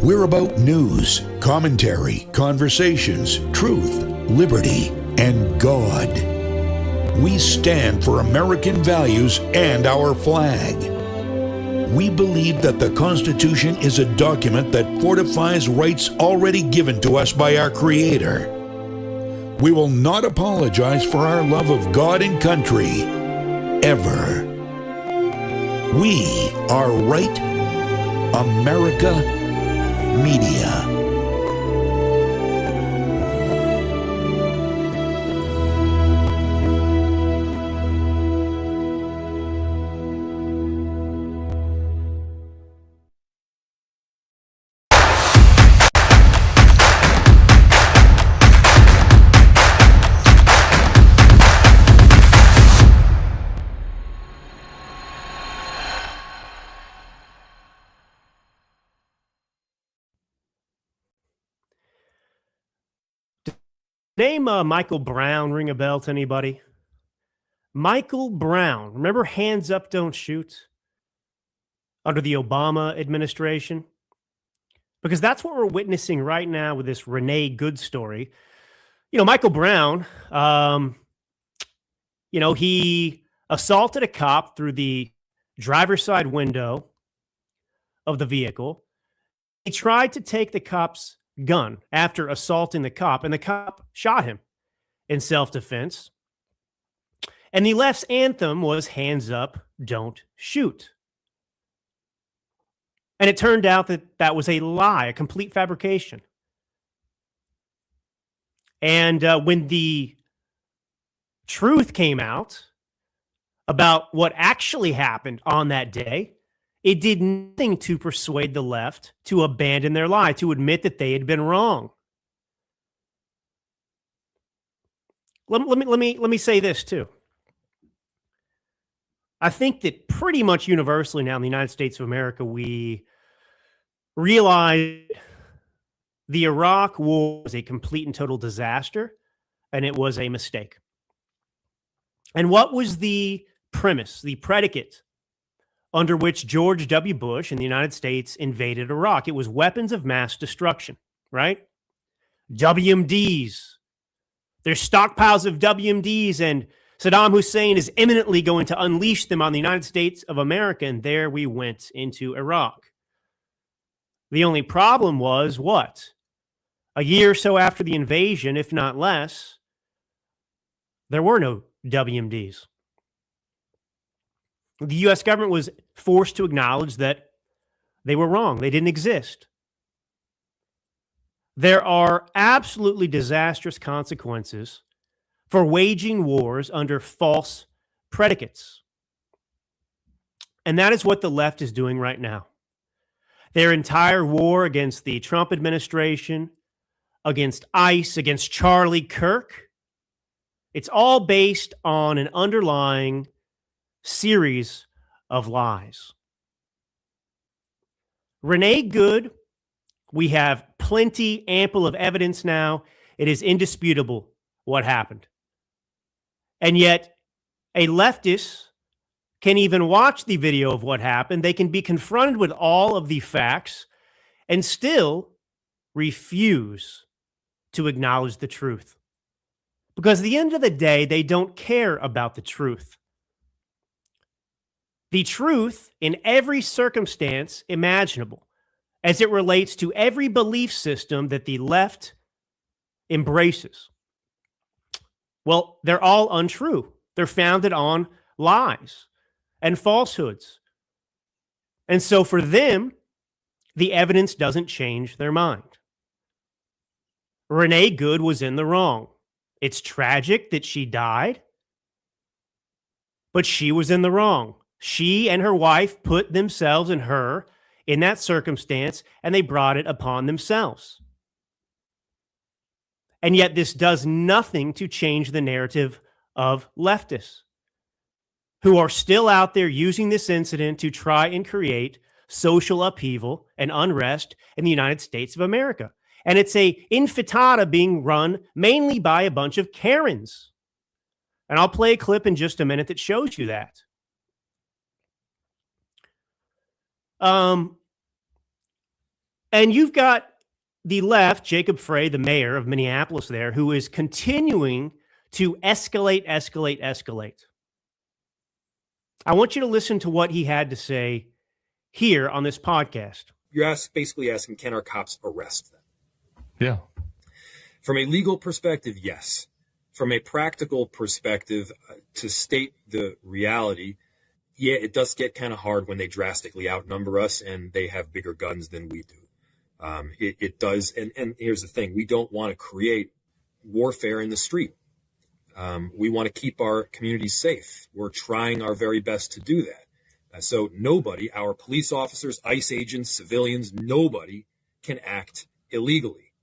We're about news, commentary, conversations, truth, liberty, and God. We stand for American values and our flag. We believe that the Constitution is a document that fortifies rights already given to us by our Creator. We will not apologize for our love of God and country, ever. We are Right America Media. Name Michael Brown ring a bell to anybody? Michael Brown. Remember Hands Up, Don't Shoot? Under the Obama administration? Because that's what we're witnessing right now with this Renee Good story. You know, Michael Brown, he assaulted a cop through the driver's side window of the vehicle. He tried to take the cop's gun after assaulting the cop, and the cop shot him in self-defense. And the left's anthem was Hands Up, Don't Shoot. And it turned out that that was a lie, a complete fabrication. And when the truth came out about what actually happened on that day, it did nothing to persuade the left to abandon their lie, to admit that they had been wrong. Let me say this too. I think that pretty much universally now in the United States of America, we realize the Iraq War was a complete and total disaster, and it was a mistake. And what was the premise, the predicate under which George W. Bush and the United States invaded Iraq? It was weapons of mass destruction, right? WMDs. There's stockpiles of WMDs, and Saddam Hussein is imminently going to unleash them on the United States of America, and there we went into Iraq. The only problem was what? A year or so after the invasion, if not less, there were no WMDs. The U.S. government was forced to acknowledge that they were wrong. They didn't exist. There are absolutely disastrous consequences for waging wars under false predicates. And that is what the left is doing right now. Their entire war against the Trump administration, against ICE, against Charlie Kirk, it's all based on an underlying series of lies. Renee Good, we have plenty, ample of evidence now. It is indisputable what happened. And yet, a leftist can even watch the video of what happened. They can be confronted with all of the facts and still refuse to acknowledge the truth. Because at the end of the day, they don't care about the truth. The truth in every circumstance imaginable, as it relates to every belief system that the left embraces. Well, they're all untrue. They're founded on lies and falsehoods. And so for them, the evidence doesn't change their mind. Renee Good was in the wrong. It's tragic that she died, but she was in the wrong. She and her wife put themselves and her in that circumstance, and they brought it upon themselves. And yet this does nothing to change the narrative of leftists who are still out there using this incident to try and create social upheaval and unrest in the United States of America. And it's a intifada being run mainly by a bunch of Karens. And I'll play a clip in just a minute that shows you that. And you've got the left, Jacob Frey, the mayor of Minneapolis there, who is continuing to escalate. I want you to listen to what he had to say here on this podcast. You're basically asking, can our cops arrest them? Yeah. From a legal perspective, yes. From a practical perspective, to state the reality, yeah, it does get kind of hard when they drastically outnumber us and they have bigger guns than we do. It does. And here's the thing. We don't want to create warfare in the street. We want to keep our communities safe. We're trying our very best to do that. So nobody, our police officers, ICE agents, civilians, nobody can act illegally.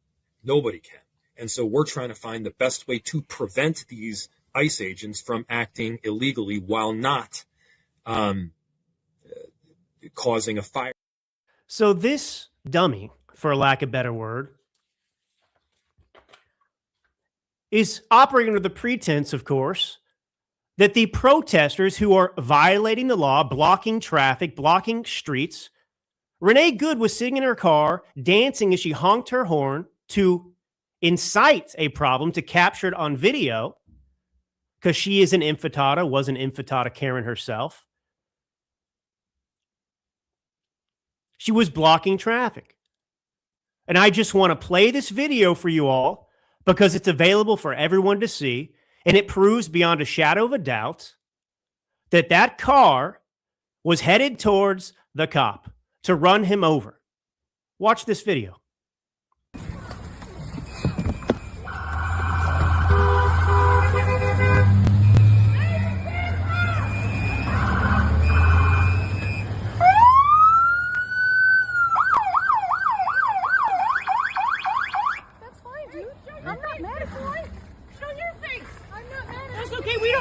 Nobody can. And so we're trying to find the best way to prevent these ICE agents from acting illegally while not causing a fire. So this dummy, for lack of a better word, is operating under the pretense, of course, that the protesters who are violating the law, blocking traffic, blocking streets, Renee Good was sitting in her car, dancing as she honked her horn to incite a problem, to capture it on video, because she is an infatada, was an infatada Karen herself. She was blocking traffic. And I just want to play this video for you all because it's available for everyone to see. And it proves beyond a shadow of a doubt that that car was headed towards the cop to run him over. Watch this video.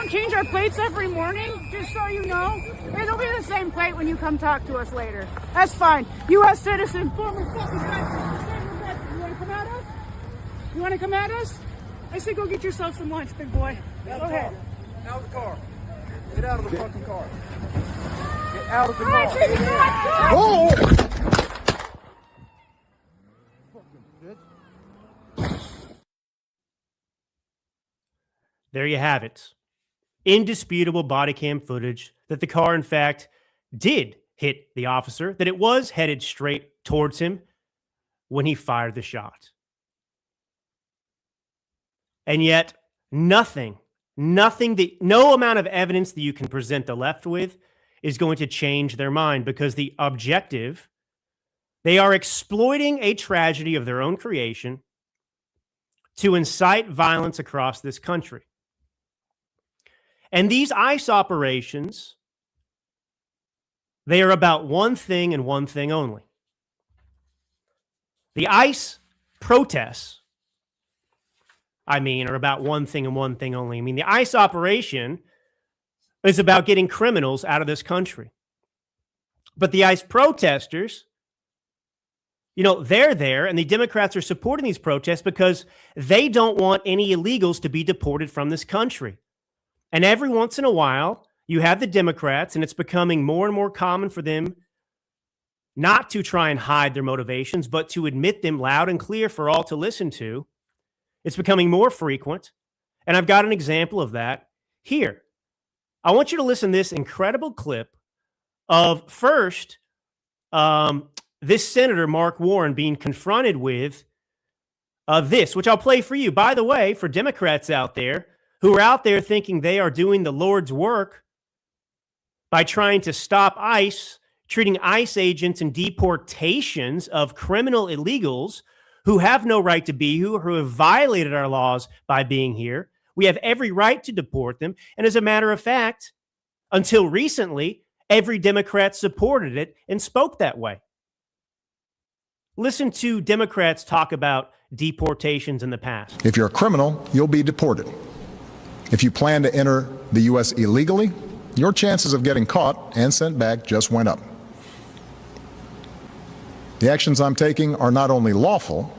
Change our plates every morning, just so you know. It'll be the same plate when you come talk to us later. That's fine. U.S. citizen, former fucking veteran. You want to come at us? You want to come at us? I say go get yourself some lunch, big boy. Go ahead. Out of the car. Get out of the fucking car. Get out of the car. Oh! There you have it. Indisputable body cam footage that the car, in fact, did hit the officer, that it was headed straight towards him when he fired the shot. And yet, no amount of evidence that you can present the left with is going to change their mind, because the objective, they are exploiting a tragedy of their own creation to incite violence across this country. And these ICE operations, they are about one thing and one thing only. The ICE protests, are about one thing and one thing only. The ICE operation is about getting criminals out of this country. But the ICE protesters, they're there, and the Democrats are supporting these protests because they don't want any illegals to be deported from this country. And every once in a while, you have the Democrats, and it's becoming more and more common for them not to try and hide their motivations, but to admit them loud and clear for all to listen to. It's becoming more frequent. And I've got an example of that here. I want you to listen to this incredible clip of first, this Senator Mark Warren being confronted with this, which I'll play for you. By the way, for Democrats out there who are out there thinking they are doing the Lord's work by trying to stop ICE, treating ICE agents and deportations of criminal illegals who have no right to be here, who have violated our laws by being here. We have every right to deport them. And as a matter of fact, until recently, every Democrat supported it and spoke that way. Listen to Democrats talk about deportations in the past. If you're a criminal, you'll be deported. If you plan to enter the U.S. illegally, your chances of getting caught and sent back just went up. The actions I'm taking are not only lawful,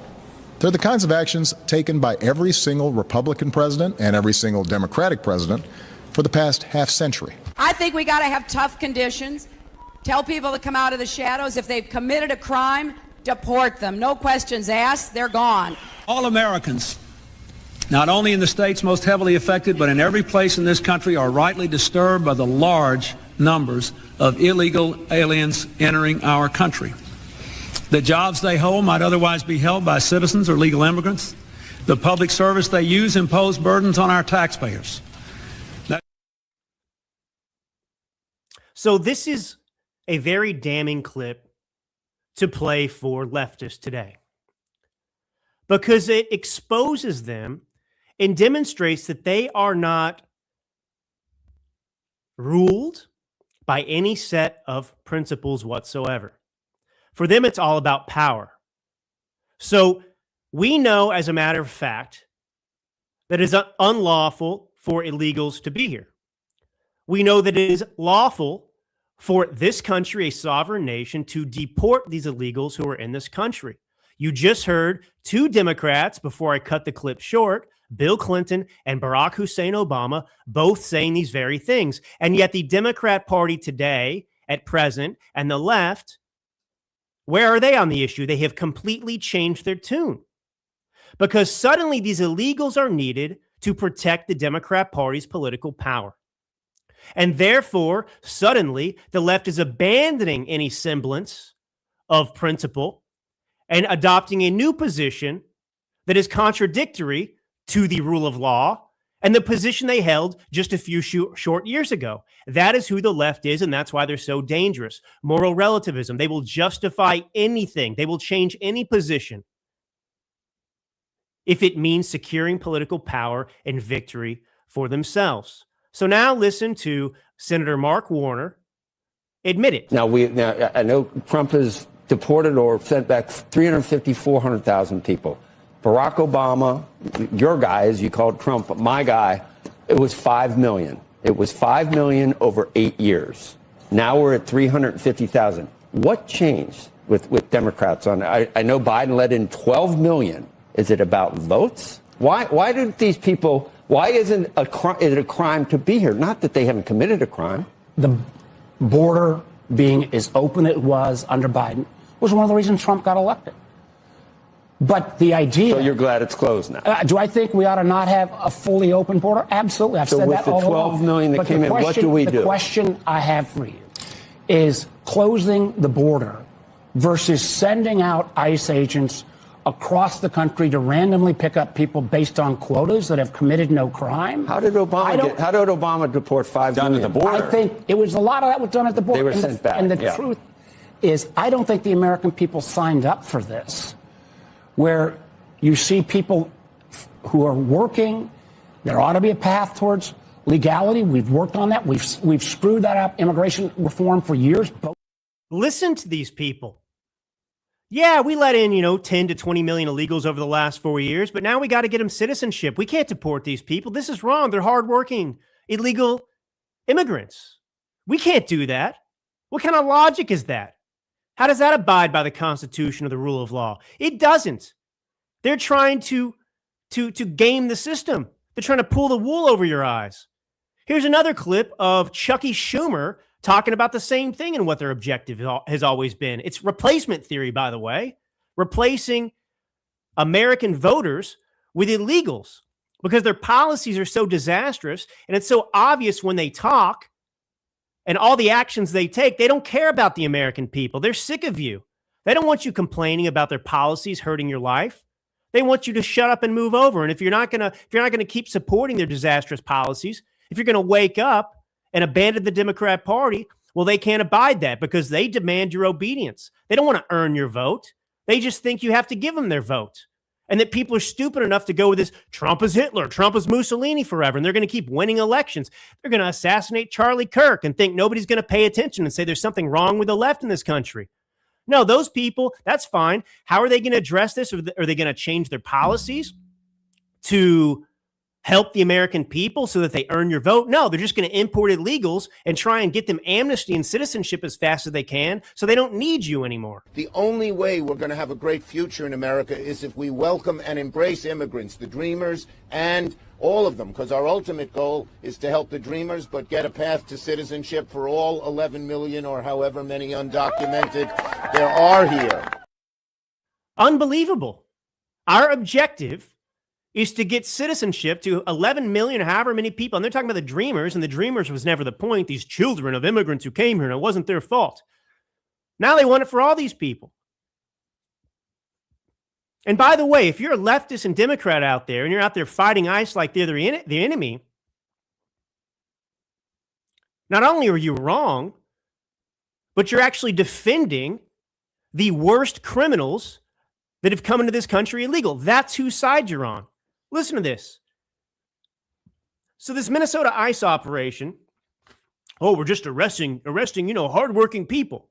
they're the kinds of actions taken by every single Republican president and every single Democratic president for the past half century. I think we got to have tough conditions, tell people to come out of the shadows. If they've committed a crime, Deport them. No questions asked. They're gone. All Americans, not only in the states most heavily affected, but in every place in this country, are rightly disturbed by the large numbers of illegal aliens entering our country. The jobs they hold might otherwise be held by citizens or legal immigrants. The public service they use impose burdens on our taxpayers. So this is a very damning clip to play for leftists today, because it exposes them and demonstrates that they are not ruled by any set of principles whatsoever. For them, it's all about power. So we know, as a matter of fact, that it is unlawful for illegals to be here. We know that it is lawful for this country, a sovereign nation, to deport these illegals who are in this country. You just heard two Democrats, before I cut the clip short, Bill Clinton and Barack Hussein Obama, both saying these very things. And yet the Democrat Party today, at present, and the left, where are they on the issue? They have completely changed their tune, because suddenly these illegals are needed to protect the Democrat Party's political power. And therefore, suddenly, the left is abandoning any semblance of principle and adopting a new position that is contradictory to the rule of law and the position they held just a few short years ago. That is who the left is, and that's why they're so dangerous. Moral relativism. They will justify anything. They will change any position if it means securing political power and victory for themselves. So now listen to Senator Mark Warner admit it. Now, I know Trump has deported or sent back 350, 400,000 people. Barack Obama, your guy, as you called Trump, my guy, it was 5 million. It was 5 million over 8 years. Now we're at 350,000. What changed with Democrats on it? I know Biden let in 12 million. Is it about votes? Why didn't these people... Why isn't it a crime to be here? Not that they haven't committed a crime. The border being as open as it was under Biden was one of the reasons Trump got elected. But the idea... So you're glad it's closed now? Do I think we ought to not have a fully open border? Absolutely. I've said that all along. So with the 12 million that came in, what do we do? The question I have for you is closing the border versus sending out ICE agents across the country to randomly pick up people based on quotas that have committed no crime. How did Obama deport 5 million? At the border? I think it was a lot of that was done at the border. They were sent back. And the truth is, I don't think the American people signed up for this, where you see people who are working. There ought to be a path towards legality. We've worked on that. We've screwed that up, immigration reform, for years. Listen to these people. Yeah, we let in, 10 to 20 million illegals over the last 4 years, but now we got to get them citizenship. We can't deport these people. This is wrong. They're hardworking, illegal immigrants. We can't do that. What kind of logic is that? How does that abide by the Constitution or the rule of law? It doesn't. They're trying to game the system. They're trying to pull the wool over your eyes. Here's another clip of Chucky Schumer talking about the same thing and what their objective has always been. It's replacement theory, by the way, replacing American voters with illegals because their policies are so disastrous, and it's so obvious when they talk and all the actions they take. They don't care about the American people. They're sick of you. They don't want you complaining about their policies hurting your life. They want you to shut up and move over. And if you're not gonna keep supporting their disastrous policies, if you're going to wake up and abandon the Democrat Party, well, they can't abide that because they demand your obedience. They don't want to earn your vote. They just think you have to give them their vote. And that people are stupid enough to go with this, Trump is Hitler, Trump is Mussolini forever, and they're going to keep winning elections. They're going to assassinate Charlie Kirk and think nobody's going to pay attention and say there's something wrong with the left in this country. No, those people, that's fine. How are they going to address this? Are they going to change their policies to help the American people so that they earn your vote? No, they're just going to import illegals and try and get them amnesty and citizenship as fast as they can so they don't need you anymore. The only way we're going to have a great future in America is if we welcome and embrace immigrants, the dreamers and all of them, because our ultimate goal is to help the dreamers but get a path to citizenship for all 11 million or however many undocumented there are here. Unbelievable. Our objective is to get citizenship to 11 million or however many people. And they're talking about the Dreamers, and the Dreamers was never the point. These children of immigrants who came here, and it wasn't their fault. Now they want it for all these people. And by the way, if you're a leftist and Democrat out there and you're out there fighting ICE like they're the enemy, not only are you wrong, but you're actually defending the worst criminals that have come into this country illegal. That's whose side you're on. Listen to this. So this Minnesota ICE operation, we're just arresting, hardworking people.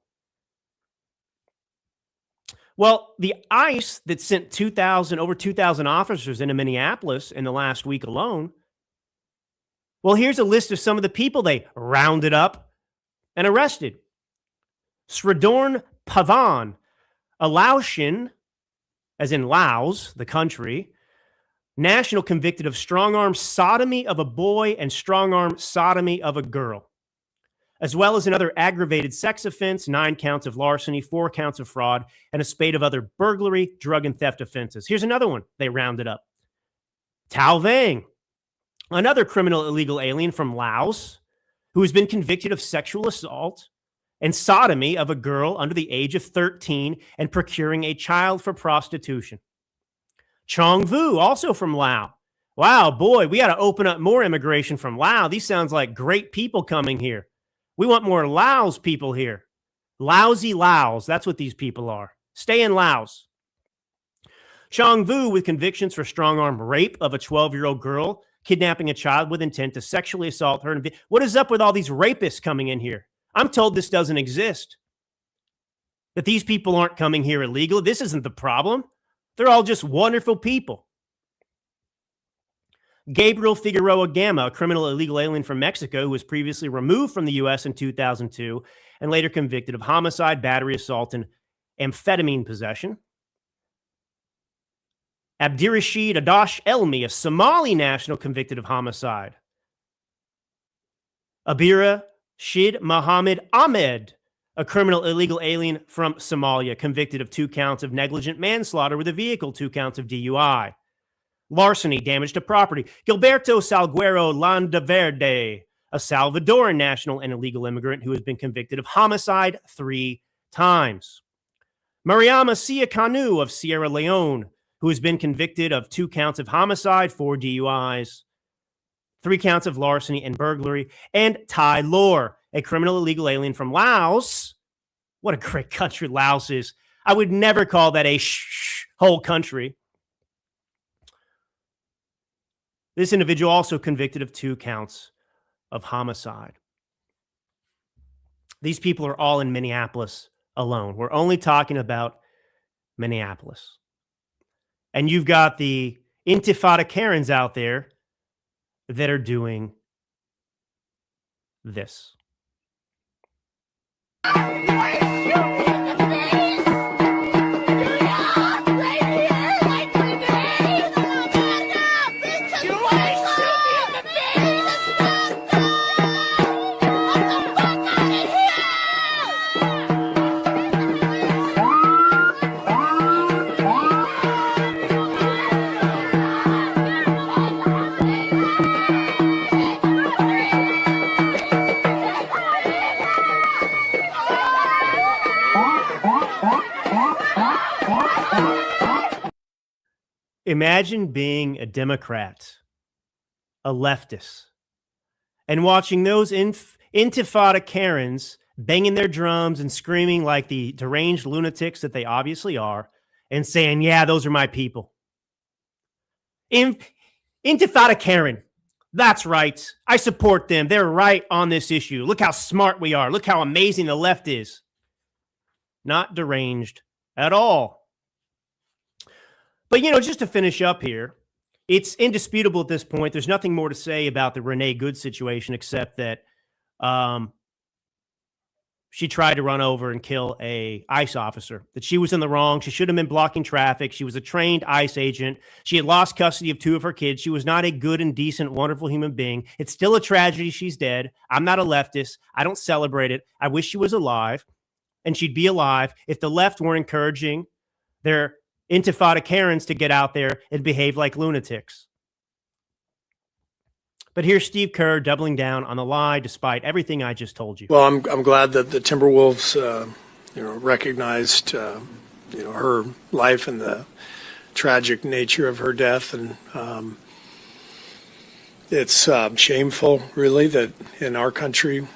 Well, the ICE that sent over 2,000 officers into Minneapolis in the last week alone, well, here's a list of some of the people they rounded up and arrested. Sridorn Pavan, a Laotian, as in Laos, the country, national convicted of strong-arm sodomy of a boy and strong-arm sodomy of a girl, as well as another aggravated sex offense, 9 counts of larceny, 4 counts of fraud, and a spate of other burglary, drug, and theft offenses. Here's another one they rounded up. Tao Vang, another criminal illegal alien from Laos who has been convicted of sexual assault and sodomy of a girl under the age of 13 and procuring a child for prostitution. Chong Vu, also from Laos. Wow, boy, we got to open up more immigration from Laos. These sounds like great people coming here. We want more Laos people here. Lousy Laos, that's what these people are. Stay in Laos. Chong Vu with convictions for strong-arm rape of a 12-year-old girl, kidnapping a child with intent to sexually assault her. What is up with all these rapists coming in here? I'm told this doesn't exist. That these people aren't coming here illegally. This isn't the problem. They're all just wonderful people. Gabriel Figueroa Gama, a criminal illegal alien from Mexico who was previously removed from the U.S. in 2002 and later convicted of homicide, battery, assault, and amphetamine possession. Abdirashid Adash Elmi, a Somali national convicted of homicide. Abira Shid Mohammed Ahmed, a criminal illegal alien from Somalia, convicted of 2 counts of negligent manslaughter with a vehicle, 2 counts of DUI. Larceny, damage to property. Gilberto Salguero Landaverde, a Salvadoran national and illegal immigrant who has been convicted of homicide 3 times. Mariama Siakanu of Sierra Leone, who has been convicted of 2 counts of homicide, 4 DUIs, 3 counts of larceny and burglary. And Tai Lor, a criminal illegal alien from Laos. What a great country Laos is. I would never call that a whole country. This individual also convicted of 2 counts of homicide. These people are all in Minneapolis alone. We're only talking about Minneapolis. And you've got the Intifada Karens out there that are doing this. Imagine being a Democrat, a leftist, and watching those Intifada Karens banging their drums and screaming like the deranged lunatics that they obviously are, and saying, yeah, those are my people. Intifada Karen, that's right. I support them. They're right on this issue. Look how smart we are. Look how amazing the left is. Not deranged at all. But, just to finish up here, it's indisputable at this point. There's nothing more to say about the Renee Good situation except that she tried to run over and kill a ICE officer, that she was in the wrong. She should have been blocking traffic. She was a trained ICE agent. She had lost custody of 2 of her kids. She was not a good and decent, wonderful human being. It's still a tragedy she's dead. I'm not a leftist. I don't celebrate it. I wish she was alive, and she'd be alive if the left weren't encouraging their Intifada Karens to get out there and behave like lunatics. But here's Steve Kerr doubling down on the lie despite everything I just told you. Well, I'm glad that the Timberwolves, recognized, her life and the tragic nature of her death. And it's shameful, really, that in our country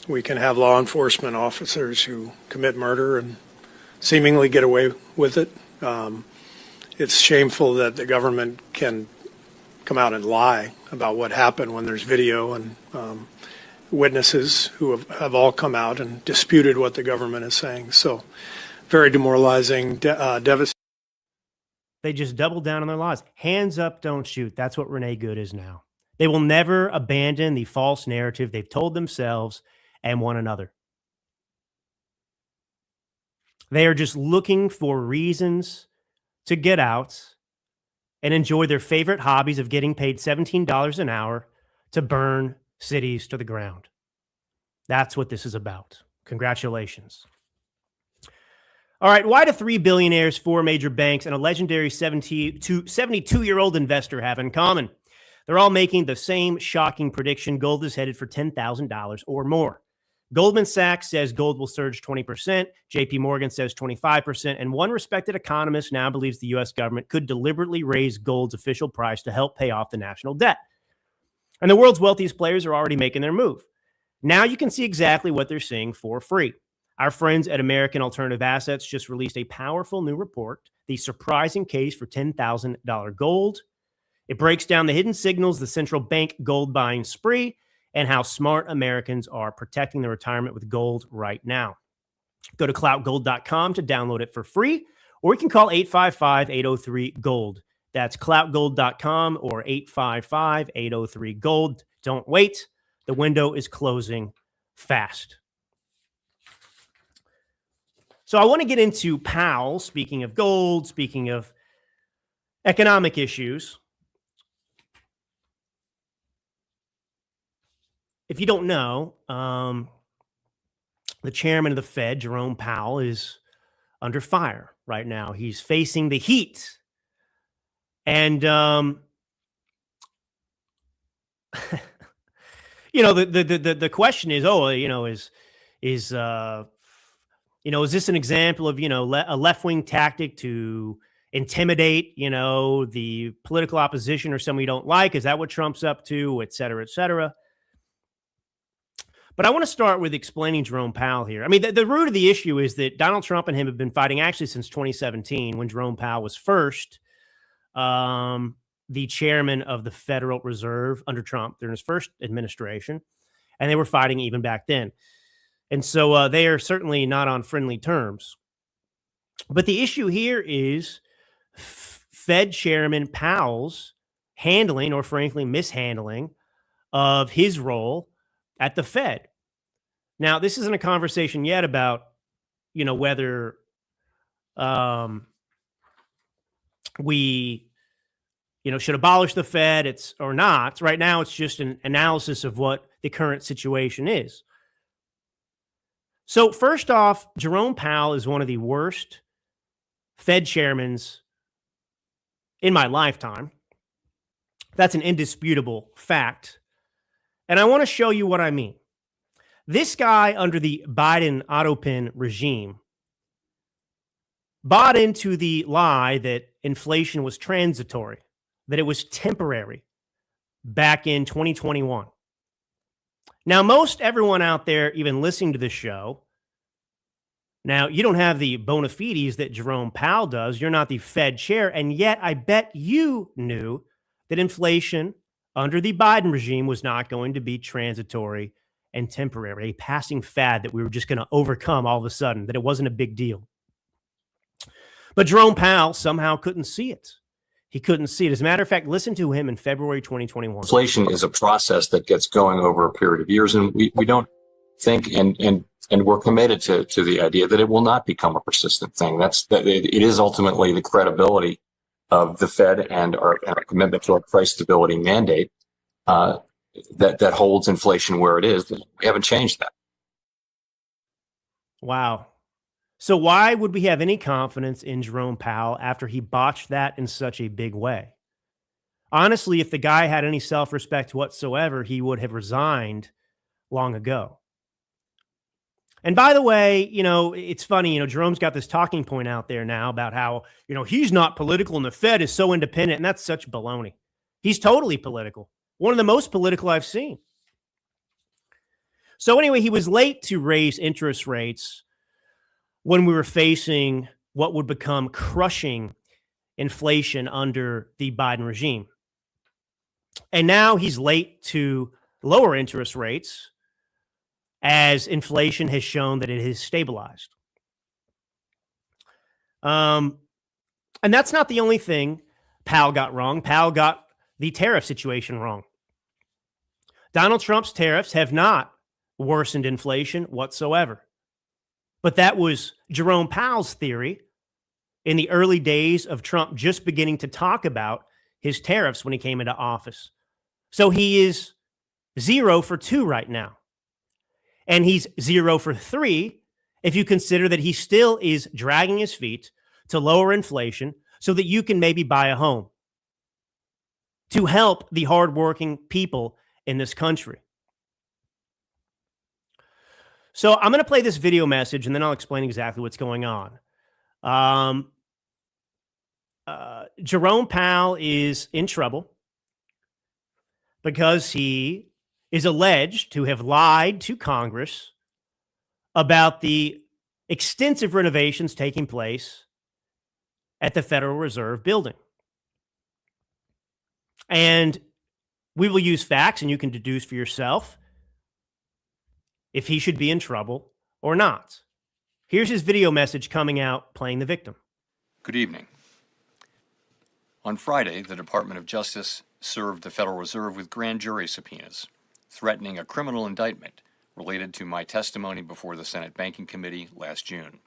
we can have law enforcement officers who commit murder and seemingly get away with it. It's shameful that the government can come out and lie about what happened when there's video, and witnesses who have all come out and disputed what the government is saying. So very demoralizing, devastating. They just doubled down on their lies. Hands up, don't shoot. That's what Renee Good is now. They will never abandon the false narrative they've told themselves and one another. They are just looking for reasons to get out and enjoy their favorite hobbies of getting paid $17 an hour to burn cities to the ground. That's what this is about. Congratulations. All right, why do 3 billionaires, 4 major banks, and a legendary 72-year-old investor have in common? They're all making the same shocking prediction: gold is headed for $10,000 or more. Goldman Sachs says gold will surge 20%. JP Morgan says 25%. And one respected economist now believes the U.S. government could deliberately raise gold's official price to help pay off the national debt. And the world's wealthiest players are already making their move. Now you can see exactly what they're seeing for free. Our friends at American Alternative Assets just released a powerful new report, The Surprising Case for $10,000 Gold. It breaks down the hidden signals, the central bank gold buying spree, and how smart Americans are protecting their retirement with gold right now. Go to cloutgold.com to download it for free, or you can call 855-803-GOLD. That's cloutgold.com or 855-803-GOLD. Don't wait. The window is closing fast. So I want to get into Powell, speaking of gold, speaking of economic issues. If you don't know, the chairman of the Fed, Jerome Powell, is under fire right now. He's facing the heat. And, the question is, is this an example of, a left-wing tactic to intimidate, the political opposition or someone you don't like? Is that what Trump's up to, et cetera, et cetera? But I want to start with explaining Jerome Powell here. I mean, the root of the issue is that Donald Trump and him have been fighting actually since 2017, when Jerome Powell was first the chairman of the Federal Reserve under Trump during his first administration. And they were fighting even back then. And so they are certainly not on friendly terms. But the issue here is Fed Chairman Powell's handling, or frankly mishandling, of his role at the Fed. Now, this isn't a conversation yet about, whether we, should abolish the Fed or not. Right now, it's just an analysis of what the current situation is. So first off, Jerome Powell is one of the worst Fed chairmen in my lifetime. That's an indisputable fact. And I want to show you what I mean. This guy, under the Biden autopin regime, bought into the lie that inflation was transitory, that it was temporary back in 2021. Now, most everyone out there, even listening to this show, now you don't have the bona fides that Jerome Powell does. You're not the Fed chair. And yet I bet you knew that inflation under the Biden regime was not going to be transitory and temporary, a passing fad that we were just going to overcome all of a sudden, that it wasn't a big deal. But Jerome Powell somehow couldn't see it. He couldn't see it. As a matter of fact, listen to him in February 2021. Inflation is a process that gets going over a period of years, and we don't think and we're committed to the idea that it will not become a persistent thing. It is ultimately the credibility of the Fed and our commitment to our price stability mandate that holds inflation where it is. We haven't changed that. Wow. So why would we have any confidence in Jerome Powell after he botched that in such a big way? Honestly, if the guy had any self-respect whatsoever, he would have resigned long ago. And by the way, it's funny, Jerome's got this talking point out there now about how, he's not political and the Fed is so independent. And that's such baloney. He's totally political. One of the most political I've seen. So anyway, he was late to raise interest rates when we were facing what would become crushing inflation under the Biden regime. And now he's late to lower interest rates as inflation has shown that it has stabilized. And that's not the only thing Powell got wrong. Powell got the tariff situation wrong. Donald Trump's tariffs have not worsened inflation whatsoever. But that was Jerome Powell's theory in the early days of Trump just beginning to talk about his tariffs when he came into office. So he is 0 for 2 right now. And he's 0 for 3 if you consider that he still is dragging his feet to lower inflation so that you can maybe buy a home to help the hardworking people in this country. So I'm going to play this video message and then I'll explain exactly what's going on. Jerome Powell is in trouble because he is alleged to have lied to Congress about the extensive renovations taking place at the Federal Reserve building. And we will use facts and you can deduce for yourself if he should be in trouble or not. Here's his video message coming out playing the victim. Good evening. On Friday, the Department of Justice served the Federal Reserve with grand jury subpoenas, threatening a criminal indictment related to my testimony before the Senate Banking Committee last June.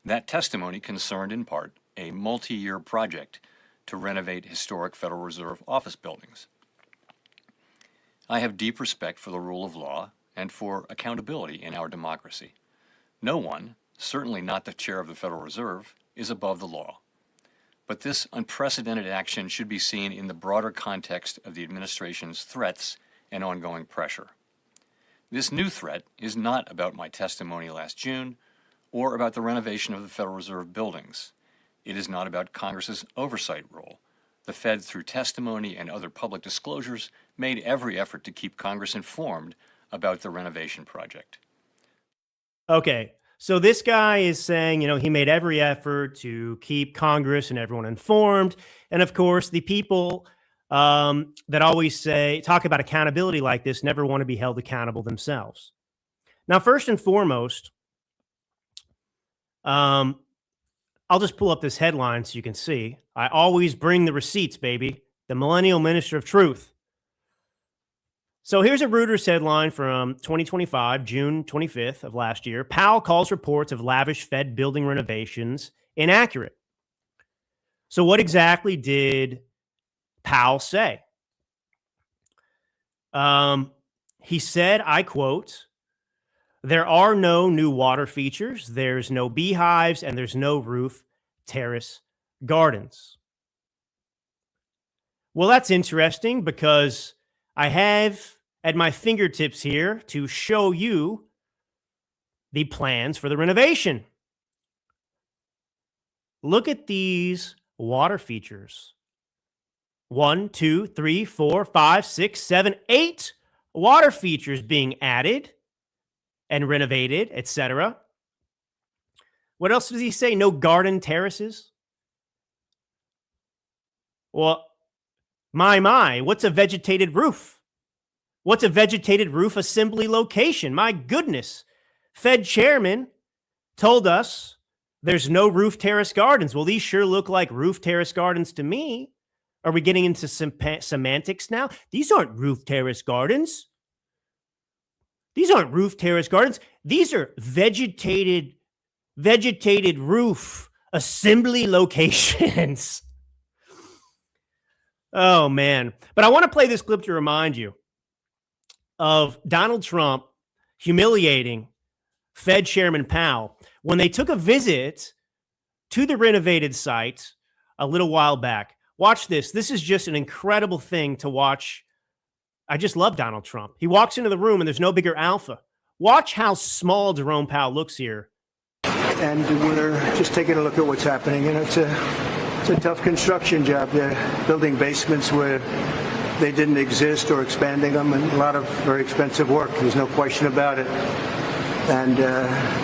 That testimony concerned in part a multi-year project to renovate historic Federal Reserve office buildings. I have deep respect for the rule of law and for accountability in our democracy. No one, certainly not the chair of the Federal Reserve, is above the law. But this unprecedented action should be seen in the broader context of the administration's threats and ongoing pressure. This new threat is not about my testimony last June or about the renovation of the Federal Reserve buildings. It is not about Congress's oversight role. The Fed, through testimony and other public disclosures, made every effort to keep Congress informed about the renovation project. Okay, so this guy is saying, he made every effort to keep Congress and everyone informed. And of course, the people that always talk about accountability like this never want to be held accountable themselves. Now, first and foremost, I'll just pull up this headline so you can see. I always bring the receipts, baby. The Millennial Minister of Truth. So here's a Reuters headline from 2025, June 25th of last year. Powell calls reports of lavish Fed building renovations inaccurate. So what exactly did Powell say? He said, I quote, "There are no new water features, there's no beehives, and there's no roof terrace gardens." Well, that's interesting because I have at my fingertips here to show you the plans for the renovation. Look at these water features. 1, 2, 3, 4, 5, 6, 7, 8 water features being added and renovated, etc. What else does he say? No garden terraces? Well, my, what's a vegetated roof? What's a vegetated roof assembly location? My goodness. Fed chairman told us there's no roof terrace gardens. Well, these sure look like roof terrace gardens to me. Are we getting into semantics now? These aren't roof terrace gardens. These aren't roof terrace gardens. These are vegetated roof assembly locations. Oh, man. But I want to play this clip to remind you of Donald Trump humiliating Fed Chairman Powell when they took a visit to the renovated site a little while back. Watch this. This is just an incredible thing to watch. I just love Donald Trump. He walks into the room and there's no bigger alpha. Watch how small Jerome Powell looks here. And we're just taking a look at what's happening. And it's a tough construction job. They're building basements where they didn't exist or expanding them, and a lot of very expensive work. There's no question about it. And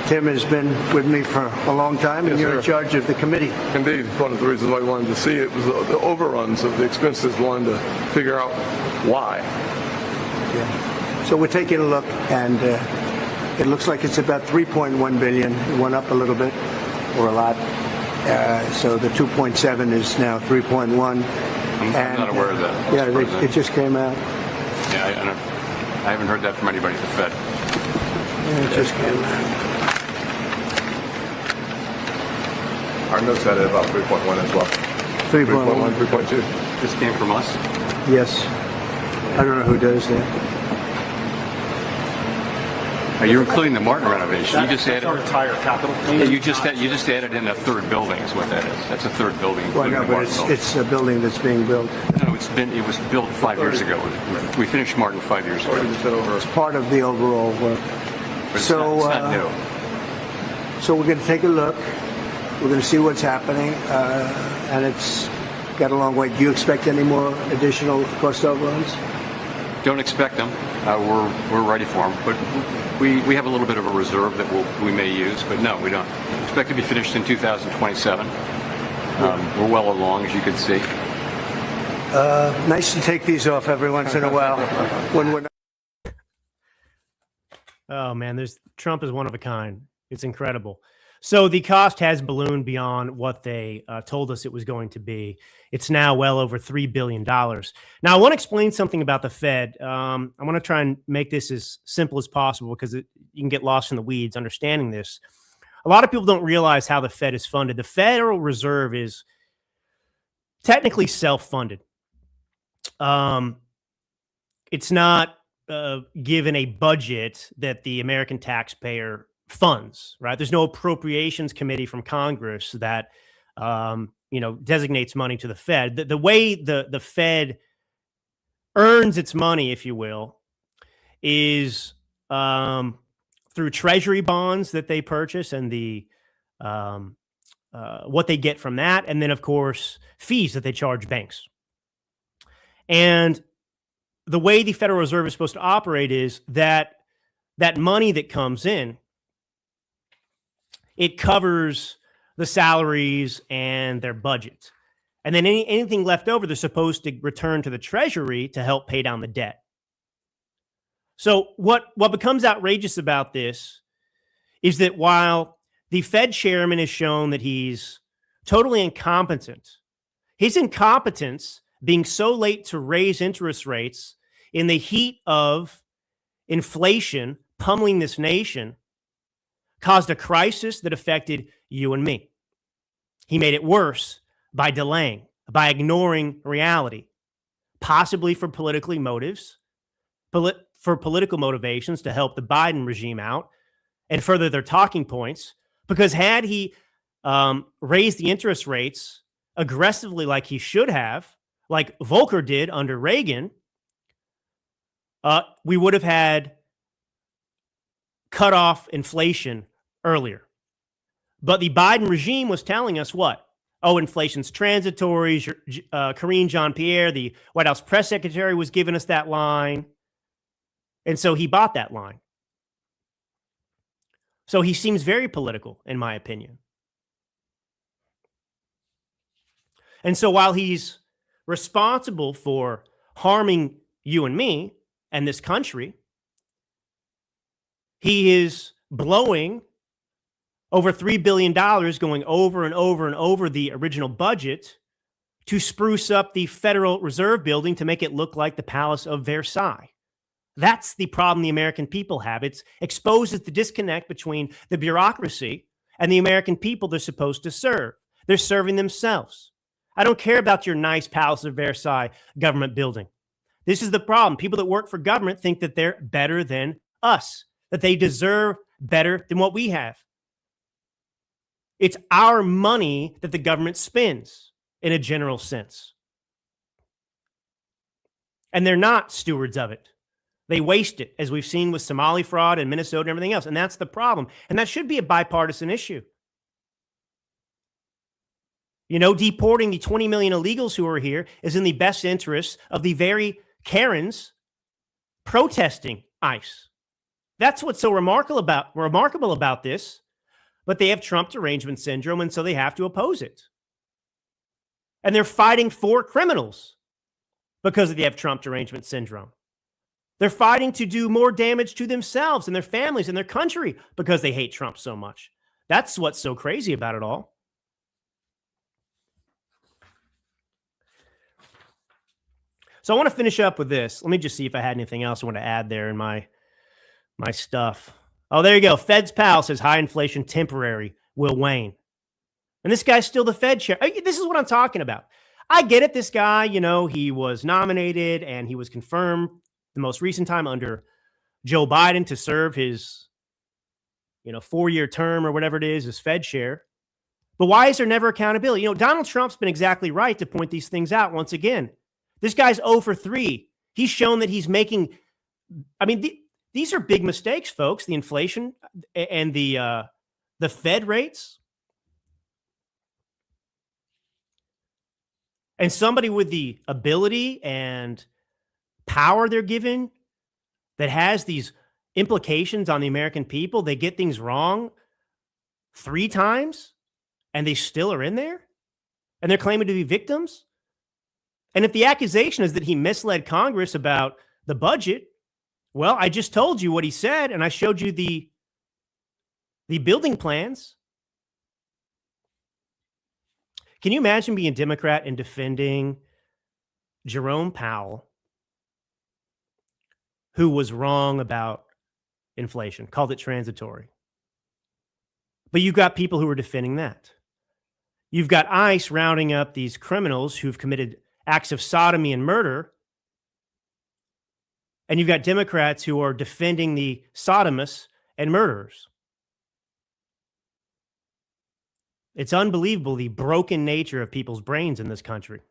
Tim has been with me for a long time, and you're in charge of the committee. Indeed. One of the reasons I wanted to see it was the overruns of the expenses, wanted to figure out why. Yeah. So we're taking a look, and it looks like it's about $3.1 billion. It went up a little bit, or a lot. So the 2.7 is now 3.1. I'm not aware of that. Yeah, it just came out. Yeah, I haven't heard that from anybody at the Fed. Yeah, it just came out. Our notes had it about 3.1 as well. 3.1. 3.2. This came from us? Yes. I don't know who does that. You're including the Martin renovation. You just added our entire capital. Yeah, you just added in a third building. Is what that is. That's a third building. Well, no, but it's a building that's being built. No, it was built 5 years ago. We finished Martin 5 years ago. It's part of the overall work. But it's not new. So we're going to take a look. We're going to see what's happening, and it's got a long way. Do you expect any more additional cost overruns? Don't expect them. We're ready for them, but we have a little bit of a reserve that we may use, but no, we don't. Expect to be finished in 2027. We're well along, as you can see. Nice to take these off every once in a while when we're not. Oh man, Trump is one of a kind. It's incredible. So the cost has ballooned beyond what they told us it was going to be. It's now well over $3 billion. Now, I want to explain something about the Fed. I want to try and make this as simple as possible because you can get lost in the weeds understanding this. A lot of people don't realize how the Fed is funded. The Federal Reserve is technically self-funded. It's not given a budget that the American taxpayer funds, right? There's no appropriations committee from Congress that, designates money to the Fed. The way the Fed earns its money, if you will, is through treasury bonds that they purchase and the what they get from that. And then, of course, fees that they charge banks. And the way the Federal Reserve is supposed to operate is that money that comes in, it covers the salaries and their budget. And then anything left over, they're supposed to return to the Treasury to help pay down the debt. So what becomes outrageous about this is that while the Fed chairman has shown that he's totally incompetent, his incompetence being so late to raise interest rates in the heat of inflation pummeling this nation caused a crisis that affected you and me. He made it worse by delaying, by ignoring reality, possibly for political motivations to help the Biden regime out and further their talking points. Because had he raised the interest rates aggressively like he should have, like Volcker did under Reagan, we would have had cut off inflation earlier. But the Biden regime was telling us what? Oh, inflation's transitory. Karine Jean-Pierre, the White House press secretary, was giving us that line. And so he bought that line. So he seems very political, in my opinion. And so while he's responsible for harming you and me and this country, he is blowing over $3 billion, going over and over and over the original budget to spruce up the Federal Reserve building to make it look like the Palace of Versailles. That's the problem the American people have. It exposes the disconnect between the bureaucracy and the American people they're supposed to serve. They're serving themselves. I don't care about your nice Palace of Versailles government building. This is the problem. People that work for government think that they're better than us, that they deserve better than what we have. It's our money that the government spends in a general sense. And they're not stewards of it. They waste it, as we've seen with Somali fraud and Minnesota and everything else. And that's the problem. And that should be a bipartisan issue. You know, deporting the 20 million illegals who are here is in the best interests of the very Karens protesting ICE. That's what's so remarkable about this. But they have Trump derangement syndrome, and so they have to oppose it. And they're fighting for criminals because they have Trump derangement syndrome. They're fighting to do more damage to themselves and their families and their country because they hate Trump so much. That's what's so crazy about it all. So I want to finish up with this. Let me just see if I had anything else I want to add there in my stuff. Oh, there you go. Fed's pal says high inflation temporary will wane. And this guy's still the Fed chair. This is what I'm talking about. I get it. This guy, you know, he was nominated and he was confirmed the most recent time under Joe Biden to serve his, 4-year term or whatever it is, as Fed chair. But why is there never accountability? You know, Donald Trump's been exactly right to point these things out once again. This guy's 0 for 3. He's shown that he's making, these are big mistakes, folks. The inflation and the Fed rates. And somebody with the ability and power they're given that has these implications on the American people, they get things wrong 3 times and they still are in there and they're claiming to be victims. And if the accusation is that he misled Congress about the budget, well, I just told you what he said and I showed you the building plans. Can you imagine being a Democrat and defending Jerome Powell, who was wrong about inflation, called it transitory? But you've got people who are defending that. You've got ICE rounding up these criminals who've committed acts of sodomy and murder. And you've got Democrats who are defending the sodomists and murderers. It's unbelievable, the broken nature of people's brains in this country.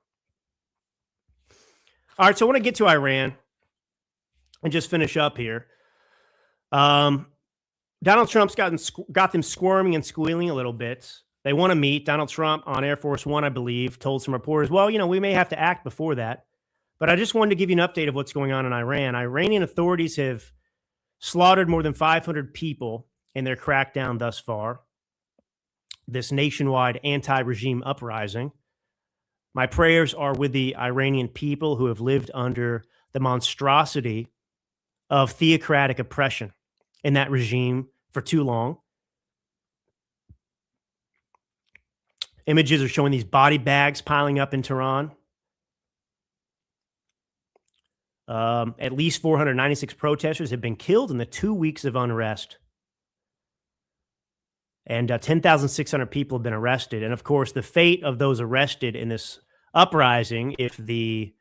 All right, so I want to get to Iran and just finish up here. Donald Trump's got them squirming and squealing a little bit. They want to meet. Donald Trump on Air Force One, I believe, told some reporters, well, we may have to act before that. But I just wanted to give you an update of what's going on in Iran. Iranian authorities have slaughtered more than 500 people in their crackdown thus far. This nationwide anti-regime uprising. My prayers are with the Iranian people who have lived under the monstrosity of theocratic oppression in that regime for too long. Images are showing these body bags piling up in Tehran. At least 496 protesters have been killed in the 2 weeks of unrest. And 10,600 people have been arrested. And of course, the fate of those arrested in this uprising, if the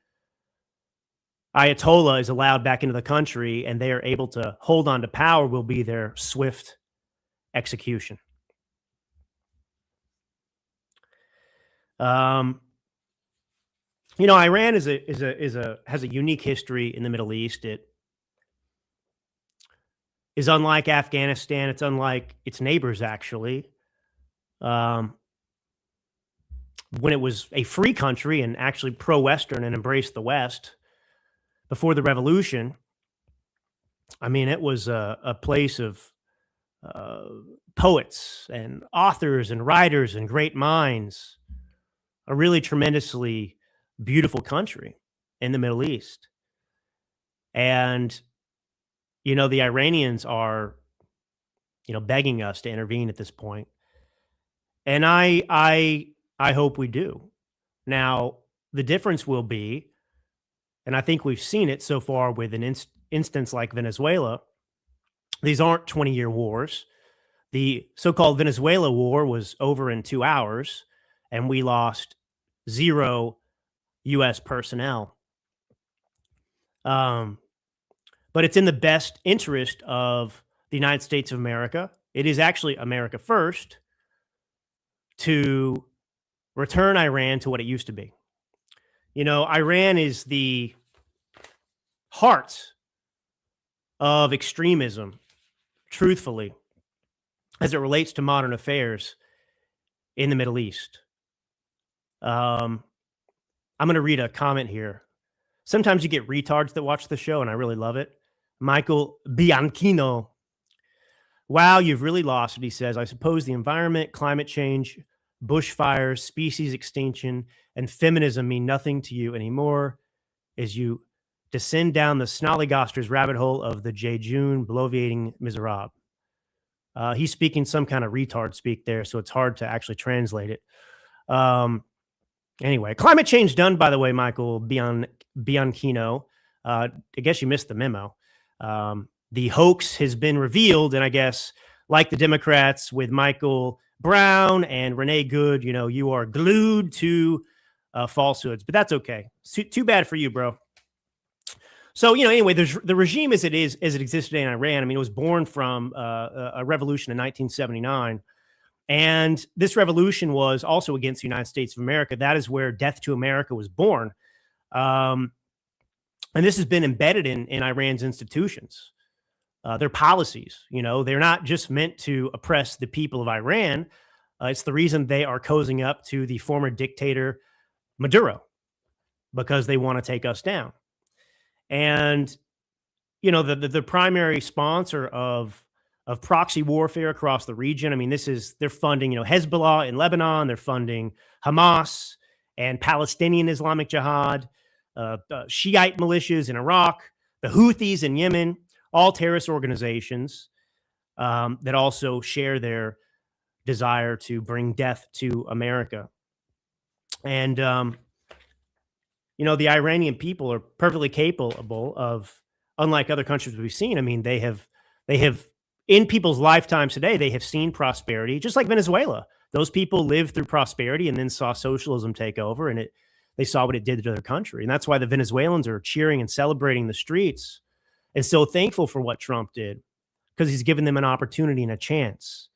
Ayatollah is allowed back into the country and they are able to hold on to power, will be their swift execution. Iran has a unique history in the Middle East. It is unlike Afghanistan. It's unlike its neighbors, actually. When it was a free country and actually pro-Western and embraced the West before the revolution, it was a place of poets and authors and writers and great minds, a really tremendously beautiful country in the Middle East. And the Iranians are, begging us to intervene at this point. And I hope we do. Now, the difference will be, and I think we've seen it so far with an instance like Venezuela, these aren't 20-year wars. The so-called Venezuela war was over in 2 hours, and we lost 0 U.S. personnel. But it's in the best interest of the United States of America, it is actually America first, to return Iran to what it used to be. You know, Iran is the heart of extremism, truthfully, as it relates to modern affairs in the Middle East. I'm going to read a comment here. Sometimes you get retards that watch the show, and I really love it. Michael Bianchino. Wow, you've really lost it, he says. I suppose the environment, climate change, bushfires, species extinction, and feminism mean nothing to you anymore as you descend down the snollygoster's rabbit hole of the Jejun bloviating miserable. He's speaking some kind of retard speak there, so it's hard to actually translate it. Anyway, climate change done, by the way, Michael Bianchino. I guess you missed the memo. The hoax has been revealed, and I guess, like the Democrats with Michael Brown and Renee Good, you know, you are glued to falsehoods, but that's okay. Too bad for you, bro. So, you know, anyway, the regime as it existed in Iran, I mean, it was born from a revolution in 1979. And this revolution was also against the United States of America. That is where Death to America was born. And this has been embedded in Iran's institutions. Their policies, you know, they're not just meant to oppress the people of Iran. It's the reason they are cozying up to the former dictator Maduro, because they want to take us down. And, you know, the primary sponsor of proxy warfare across the region, I mean, they're funding, you know, Hezbollah in Lebanon, they're funding Hamas and Palestinian Islamic Jihad, Shiite militias in Iraq, the Houthis in Yemen, all terrorist organizations that also share their desire to bring death to America. And, you know, the Iranian people are perfectly capable of, unlike other countries we've seen, I mean, they have in people's lifetimes today, they have seen prosperity, just like Venezuela. Those people lived through prosperity and then saw socialism take over, and they saw what it did to their country. And that's why the Venezuelans are cheering and celebrating the streets and so thankful for what Trump did, because he's given them an opportunity and a chance.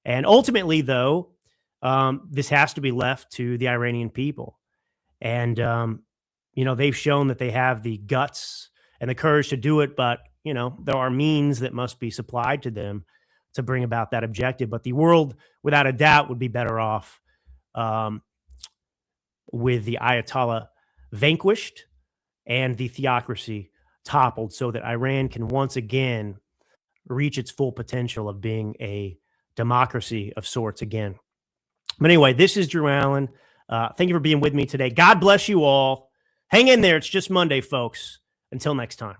And ultimately, though, this has to be left to the Iranian people. And, you know, they've shown that they have the guts and the courage to do it, but, you know, there are means that must be supplied to them to bring about that objective. But the world, without a doubt, would be better off with the Ayatollah vanquished and the theocracy toppled, so that Iran can once again reach its full potential of being a democracy of sorts again. But anyway, this is Drew Allen. Thank you for being with me today. God bless you all. Hang in there. It's just Monday, folks. Until next time.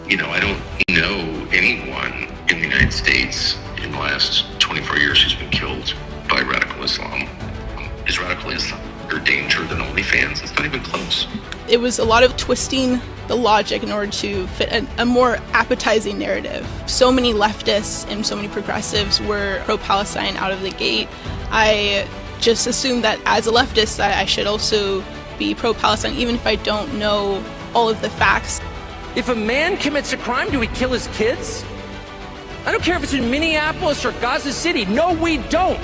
You know, I don't know anyone in the United States in the last 24 years who's been killed by radical Islam. Is radical Islam a danger than OnlyFans? It's not even close. It was a lot of twisting the logic in order to fit a more appetizing narrative. So many leftists and so many progressives were pro-Palestine out of the gate. I just assumed that as a leftist that I should also be pro-Palestine, even if I don't know all of the facts. If a man commits a crime, do we kill his kids? I don't care if it's in Minneapolis or Gaza City. No, we don't.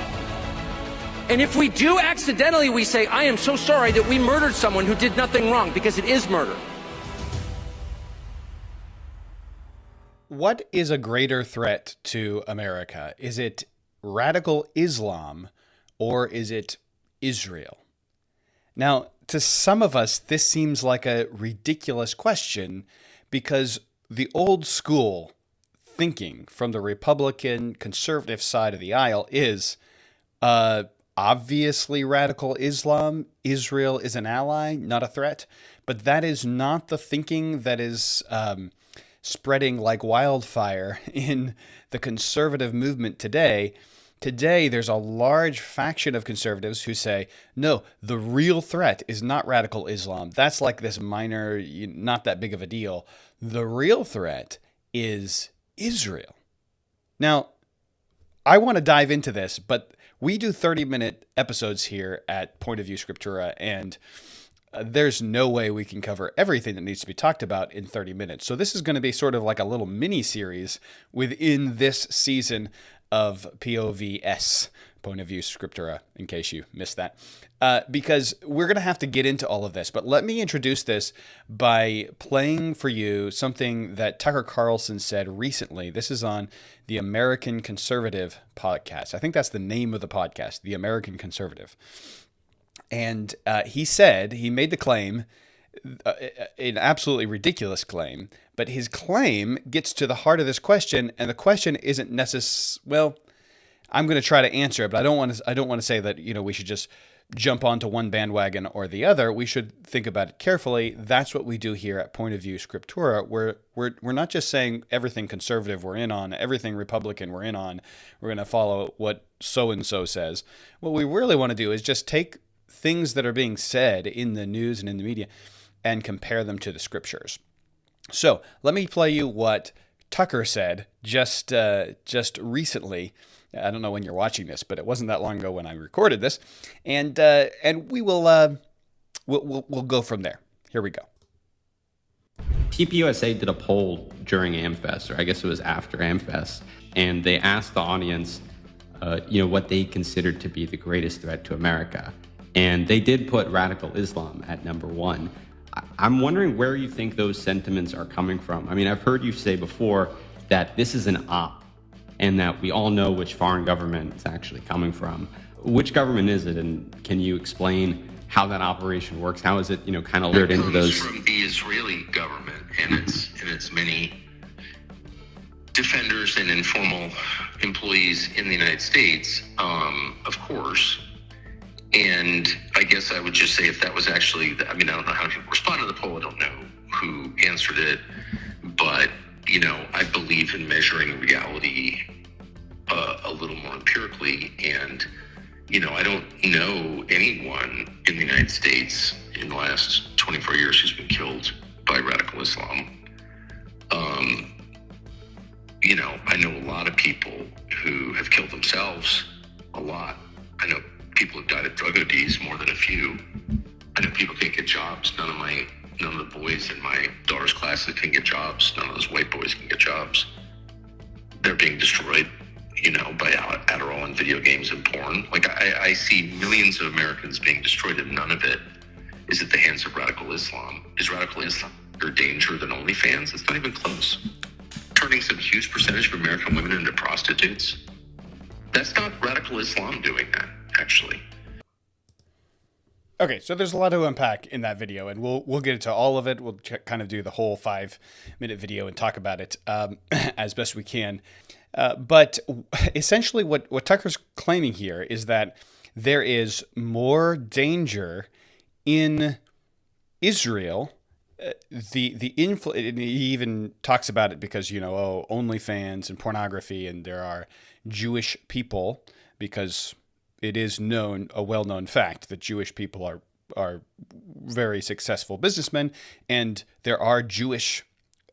And if we do accidentally, we say, I am so sorry that we murdered someone who did nothing wrong, because it is murder. What is a greater threat to America? Is it radical Islam or is it Israel? Now, to some of us, this seems like a ridiculous question, because the old school thinking from the Republican conservative side of the aisle is obviously radical Islam. Israel is an ally, not a threat. But that is not the thinking that is spreading like wildfire in the conservative movement today. Today, there's a large faction of conservatives who say, no, the real threat is not radical Islam. That's like this minor, not that big of a deal. The real threat is Israel. Now, I want to dive into this, but we do 30-minute episodes here at Point of View Scriptura, and there's no way we can cover everything that needs to be talked about in 30 minutes. So this is going to be sort of like a little mini-series within this season of POVS, Point of View Scriptura, in case you missed that, because we're going to have to get into all of this. But let me introduce this by playing for you something that Tucker Carlson said recently. This is on the American Conservative podcast. I think that's the name of the podcast, The American Conservative. And he made the claim, an absolutely ridiculous claim, but his claim gets to the heart of this question, and the question isn't well, I'm going to try to answer it, but I don't want to say that, we should just jump onto one bandwagon or the other. We should think about it carefully. That's what we do here at Point of View Scriptura. We're not just saying everything conservative we're in on, everything Republican we're in on, we're going to follow what so-and-so says. What we really want to do is just take things that are being said in the news and in the media and compare them to the scriptures. So let me play you what Tucker said just recently. I don't know when you're watching this, but it wasn't that long ago when I recorded this, and we will we'll go from there. Here we go. TPUSA did a poll during AmFest, or I guess it was after AmFest, and they asked the audience, what they considered to be the greatest threat to America. And they did put radical Islam at number one. I'm wondering where you think those sentiments are coming from. I mean, I've heard you say before that this is an op and that we all know which foreign government it's actually coming from. Which government is it, and can you explain how that operation works? How is it, kind of lured into those? It comes from the Israeli government and its many defenders and informal employees in the United States, of course. And I guess I would just say if that was actually, I don't know how people respond to the poll. I don't know who answered it. But, I believe in measuring reality a little more empirically. And, I don't know anyone in the United States in the last 24 years who's been killed by radical Islam. I know a lot of people who have killed themselves, a lot. I know people have died of drug ODs, more than a few. I know people can't get jobs. None of the boys in my daughter's classes can get jobs. None of those white boys can get jobs. They're being destroyed, by Adderall and video games and porn. Like, I see millions of Americans being destroyed, and none of it is at the hands of radical Islam. Is radical Islam bigger danger than OnlyFans? It's not even close. Turning some huge percentage of American women into prostitutes? That's not radical Islam doing that, actually. Okay, so there's a lot to unpack in that video, and we'll get into all of it. We'll kind of do the whole 5-minute video and talk about it as best we can. But essentially what Tucker's claiming here is that there is more danger in Israel. He even talks about it because, OnlyFans and pornography, and there are Jewish people, because it is a well-known fact that Jewish people are very successful businessmen, and there are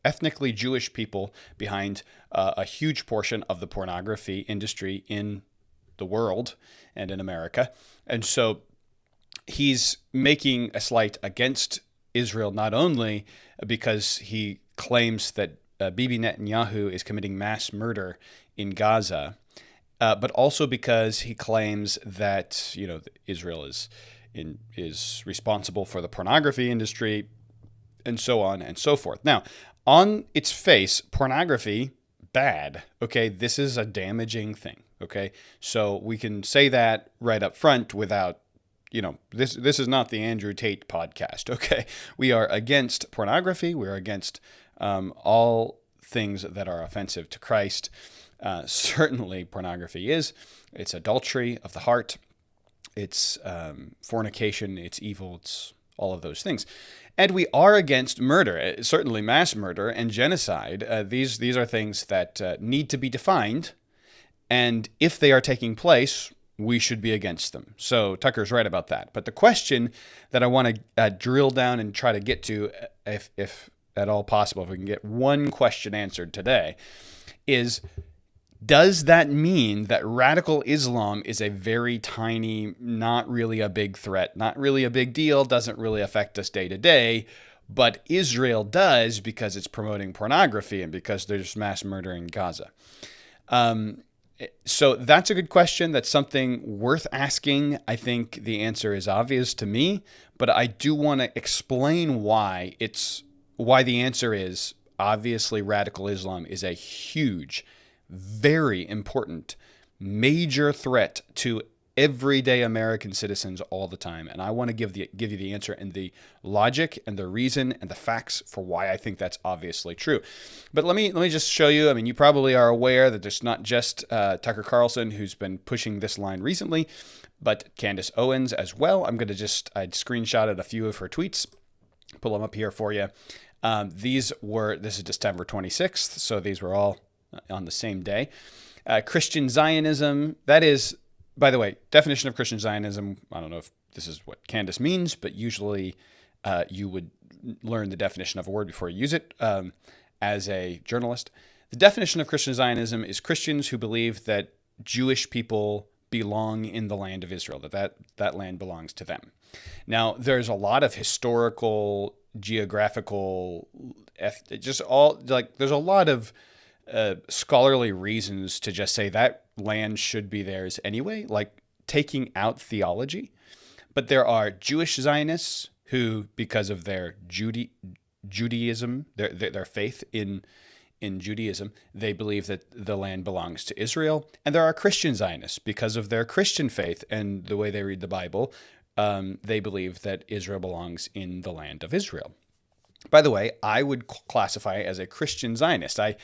ethnically Jewish people behind a huge portion of the pornography industry in the world and in America. And so he's making a slight against Israel, not only because he claims that Bibi Netanyahu is committing mass murder in Gaza, but also because he claims that Israel is responsible for the pornography industry, and so on and so forth. Now, on its face, pornography, bad. Okay, this is a damaging thing. Okay, so we can say that right up front without, this is not the Andrew Tate podcast. Okay, we are against pornography. We are against all things that are offensive to Christ. Certainly pornography is. It's adultery of the heart. It's fornication. It's evil. It's all of those things. And we are against murder, certainly mass murder and genocide. These are things that need to be defined. And if they are taking place, we should be against them. So Tucker's right about that. But the question that I want to drill down and try to get to, if at all possible, if we can get one question answered today, is, does that mean that radical Islam is a very tiny, not really a big threat, not really a big deal, doesn't really affect us day to day, but Israel does because it's promoting pornography and because there's mass murder in Gaza? So that's a good question. That's something worth asking. I think the answer is obvious to me, but I do want to explain why the answer is obviously radical Islam is a huge, very important, major threat to everyday American citizens all the time. And I want to give you the answer and the logic and the reason and the facts for why I think that's obviously true. But let me just show you. I mean, you probably are aware that there's not just Tucker Carlson who's been pushing this line recently, but Candace Owens as well. I screenshotted a few of her tweets, pull them up here for you. This is December 26th, so these were all on the same day. Christian Zionism, that is, by the way, definition of Christian Zionism, I don't know if this is what Candace means, but usually you would learn the definition of a word before you use it as a journalist. The definition of Christian Zionism is Christians who believe that Jewish people belong in the land of Israel, that land belongs to them. Now, there's a lot of historical, geographical, there's a lot of scholarly reasons to just say that land should be theirs anyway, like taking out theology. But there are Jewish Zionists who, because of their Judaism, their faith in Judaism, they believe that the land belongs to Israel. And there are Christian Zionists, because of their Christian faith and the way they read the Bible, they believe that Israel belongs in the land of Israel. By the way, I would classify as a Christian Zionist. I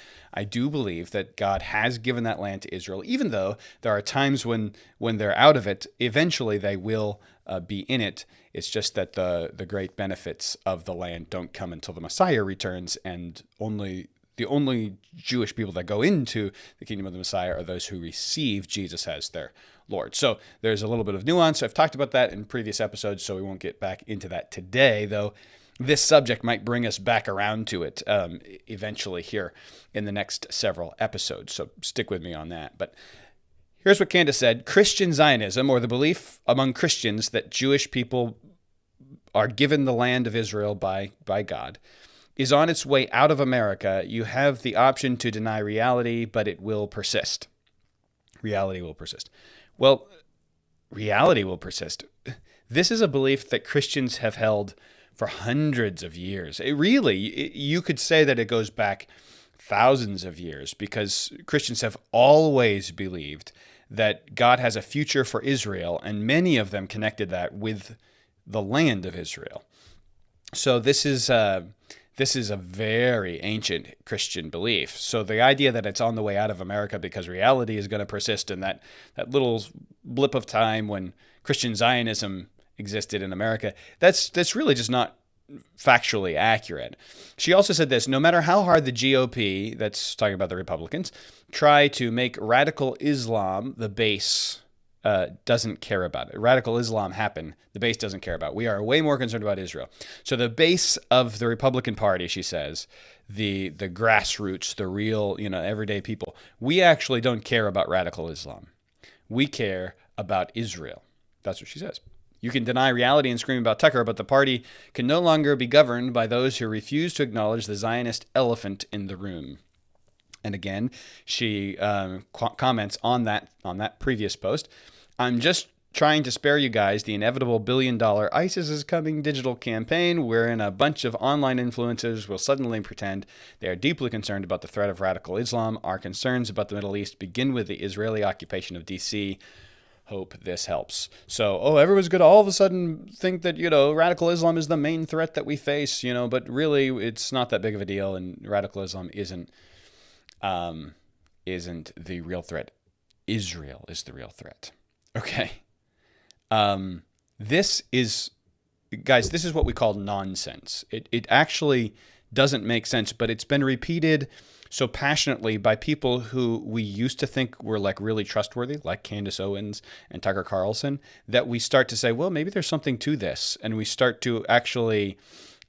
do believe that God has given that land to Israel, even though there are times when they're out of it, eventually they will be in it. It's just that the great benefits of the land don't come until the Messiah returns, and the only Jewish people that go into the kingdom of the Messiah are those who receive Jesus as their Lord. So there's a little bit of nuance. I've talked about that in previous episodes, so we won't get back into that today, though. This subject might bring us back around to it eventually here in the next several episodes, so stick with me on that. But here's what Candace said. Christian Zionism, or the belief among Christians that Jewish people are given the land of Israel by God, is on its way out of America. You have the option to deny reality, but it will persist. Reality will persist. Well, reality will persist. This is a belief that Christians have held for hundreds of years. You could say that it goes back thousands of years, because Christians have always believed that God has a future for Israel, and many of them connected that with the land of Israel. So this is a very ancient Christian belief. So the idea that it's on the way out of America because reality is going to persist in that little blip of time when Christian Zionism existed in America, that's really just not factually accurate. She also said this: no matter how hard the GOP, that's talking about the Republicans, try to make radical Islam the base, doesn't care about it. Radical Islam happen, the base doesn't care about it. We are way more concerned about Israel. So the base of the Republican Party, she says, the grassroots, the real, everyday people, we actually don't care about radical Islam. We care about Israel. That's what she says. You can deny reality and scream about Tucker, but the party can no longer be governed by those who refuse to acknowledge the Zionist elephant in the room. And again, she comments on that previous post. I'm just trying to spare you guys the inevitable $1 billion ISIS is coming digital campaign wherein a bunch of online influencers will suddenly pretend they are deeply concerned about the threat of radical Islam. Our concerns about the Middle East begin with the Israeli occupation of D.C. Hope this helps. So, everyone's going to all of a sudden think that, radical Islam is the main threat that we face, but really it's not that big of a deal, and radical Islam isn't the real threat. Israel is the real threat. Okay. This is what we call nonsense. It actually doesn't make sense, but it's been repeated so passionately by people who we used to think were really trustworthy, like Candace Owens and Tucker Carlson, that we start to say, well, maybe there's something to this. And we start to actually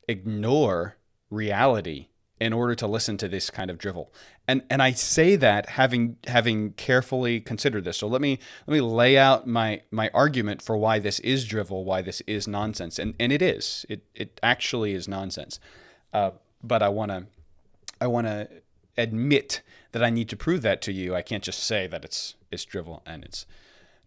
ignore reality in order to listen to this kind of drivel. And I say that having carefully considered this. So let me lay out my argument for why this is drivel, why this is nonsense. And it is. It actually is nonsense. But I want to admit that I need to prove that to you. I can't just say that it's drivel and it's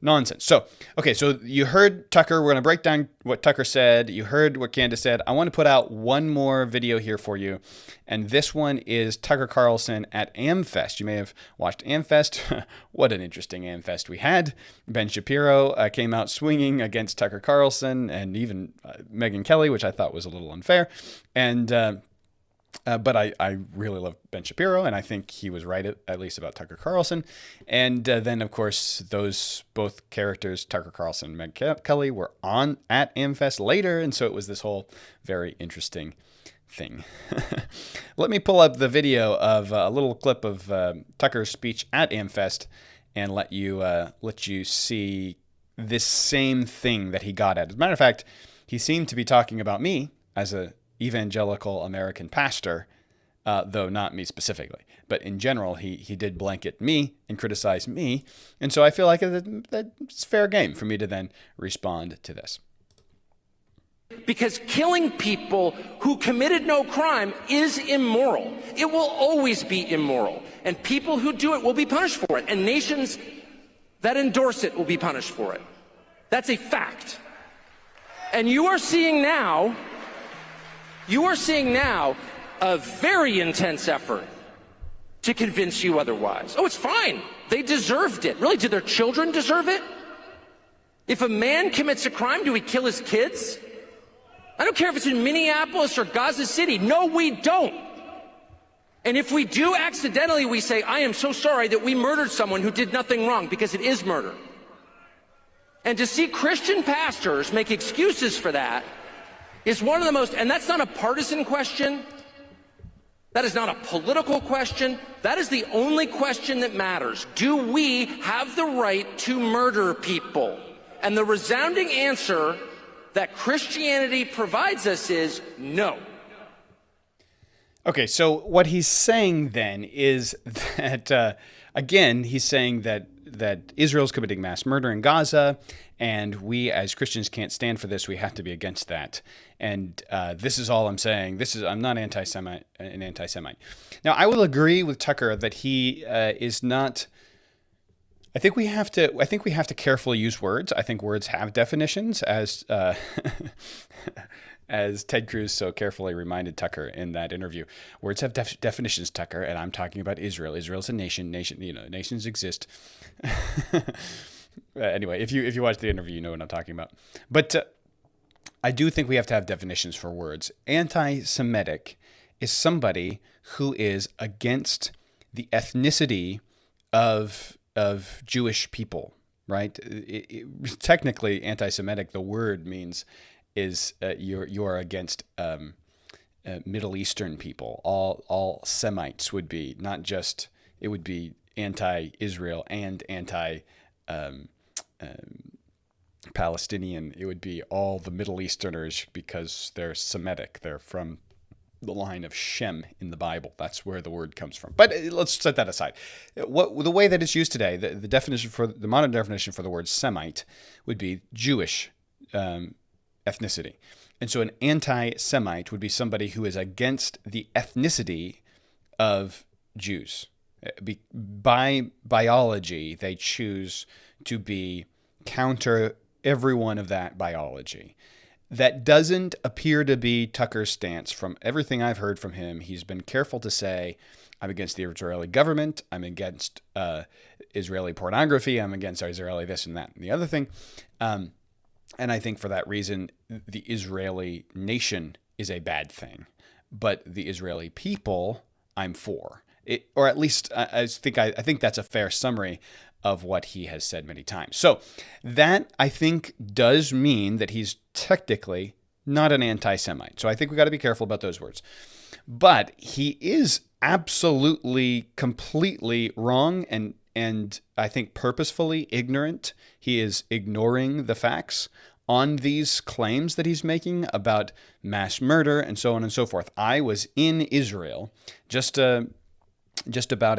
nonsense. So, okay, so you heard Tucker. We're going to break down what Tucker said. You heard what Candace said. I want to put out one more video here for you. And this one is Tucker Carlson at AmFest. You may have watched AmFest. What an interesting AmFest we had. Ben Shapiro came out swinging against Tucker Carlson and even Megyn Kelly, which I thought was a little unfair. And but I really love Ben Shapiro, and I think he was right at least about Tucker Carlson. And then, of course, those both characters, Tucker Carlson and Megyn Kelly, were on at AmFest later, and so it was this whole very interesting thing. Let me pull up the video of a little clip of Tucker's speech at AmFest and let you see this same thing that he got at. As a matter of fact, he seemed to be talking about me as a evangelical American pastor, though not me specifically. But in general, he did blanket me and criticize me. And so I feel like it's fair game for me to then respond to this. Because killing people who committed no crime is immoral. It will always be immoral. And people who do it will be punished for it. And nations that endorse it will be punished for it. That's a fact. And you are seeing now a very intense effort to convince you otherwise. Oh, it's fine. They deserved it. Really, do their children deserve it? If a man commits a crime, do we kill his kids? I don't care if it's in Minneapolis or Gaza City. No, we don't. And if we do accidentally, we say, I am so sorry that we murdered someone who did nothing wrong, because it is murder. And to see Christian pastors make excuses for that is one of the most, and that's not a partisan question. That is not a political question. That is the only question that matters. Do we have the right to murder people? And the resounding answer that Christianity provides us is no. Okay, so what he's saying then is that, again, he's saying that Israel's committing mass murder in Gaza, and we as Christians can't stand for this. We have to be against that. And this is all I'm saying. I'm not an anti-Semite. Now, I will agree with Tucker that he is not. I think we have to carefully use words. I think words have definitions, as as Ted Cruz so carefully reminded Tucker in that interview. Words have definitions, Tucker, and I'm talking about Israel. Israel's a nation. Nations exist. Anyway, if you watch the interview, you know what I'm talking about. But I do think we have to have definitions for words. Anti-Semitic is somebody who is against the ethnicity of Jewish people, right? Technically, anti-Semitic, the word means is you're against Middle Eastern people. All Semites would be not just, it would be anti-Israel and anti-Palestinian. It would be all the Middle Easterners because they're Semitic. They're from the line of Shem in the Bible. That's where the word comes from. But let's set that aside. The way that it's used today, the definition for the modern definition for the word Semite would be Jewish ethnicity. And so an anti-Semite would be somebody who is against the ethnicity of Jews. By biology, they choose to be counter every one of that biology. That doesn't appear to be Tucker's stance. From everything I've heard from him, he's been careful to say, I'm against the Israeli government, I'm against Israeli pornography, I'm against Israeli this and that and the other thing. And I think for that reason, the Israeli nation is a bad thing. But the Israeli people, I'm for. Or at least I think that's a fair summary of what he has said many times. So that, I think, does mean that he's technically not an anti-Semite. So I think we got to be careful about those words. But he is absolutely, completely wrong and I think purposefully ignorant. He is ignoring the facts on these claims that he's making about mass murder and so on and so forth. I was in Israel just about now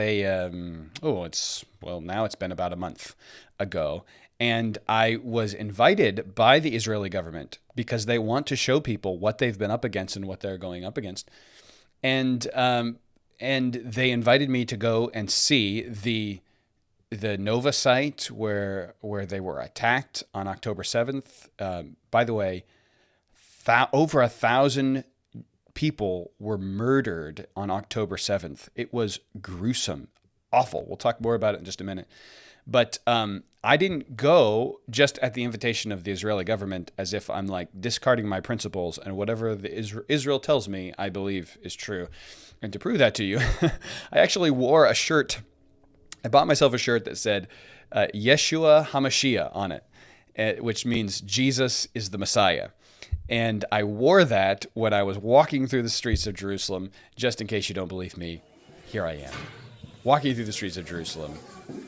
it's been about a month ago. And I was invited by the Israeli government because they want to show people what they've been up against and what they're going up against. And they invited me to go and see the Nova site where they were attacked on October 7th. By the way, over 1,000 people were murdered on October 7th. It was gruesome, awful. We'll talk more about it in just a minute. But I didn't go just at the invitation of the Israeli government as if I'm like discarding my principles and whatever Israel tells me I believe is true. And to prove that to you, I actually wore a shirt. I bought myself a shirt that said Yeshua HaMashiach on it, which means Jesus is the Messiah. And I wore that when I was walking through the streets of Jerusalem. Just in case you don't believe me, here I am, walking through the streets of Jerusalem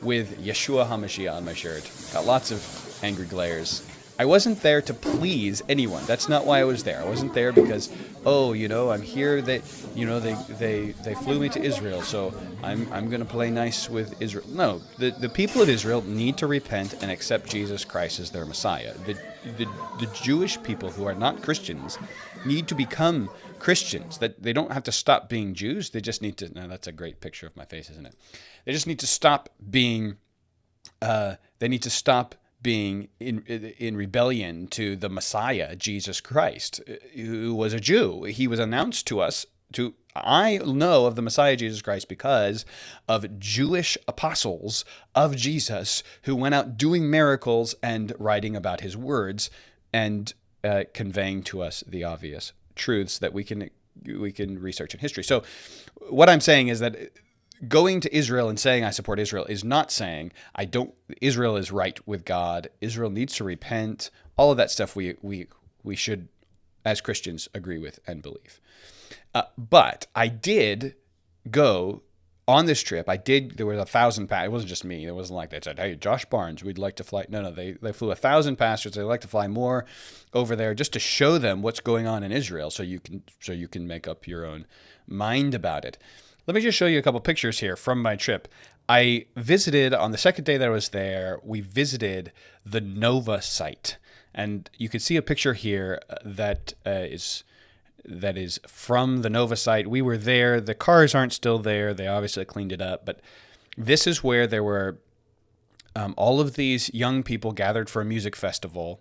with Yeshua HaMashiach on my shirt. Got lots of angry glares. I wasn't there to please anyone. That's not why I was there. I wasn't there because, I'm here. They flew me to Israel, so I'm going to play nice with Israel. No, the people of Israel need to repent and accept Jesus Christ as their Messiah. The Jewish people who are not Christians need to become Christians. That they don't have to stop being Jews. They just need to. Now that's a great picture of my face, isn't it? They just need to stop being. They need to stop being in rebellion to the Messiah, Jesus Christ, who was a Jew. He was announced to us. I know of the Messiah, Jesus Christ, because of Jewish apostles of Jesus who went out doing miracles and writing about his words and conveying to us the obvious truths that we can research in history. So what I'm saying is that going to Israel and saying I support Israel is not saying Israel is right with God. Israel needs to repent. All of that stuff we should, as Christians, agree with and believe. But I did go on this trip. There were 1,000 pastors. It wasn't just me. It wasn't like they said, "Hey, Josh Barnes, we'd like to fly." No, they flew 1,000 pastors. They like to fly more over there just to show them what's going on in Israel, so you can make up your own mind about it. Let me just show you a couple pictures here from my trip. I visited, on the second day that I was there, we visited the Nova site. And you can see a picture here that is from the Nova site. We were there. The cars aren't still there. They obviously cleaned it up. But this is where there were all of these young people gathered for a music festival.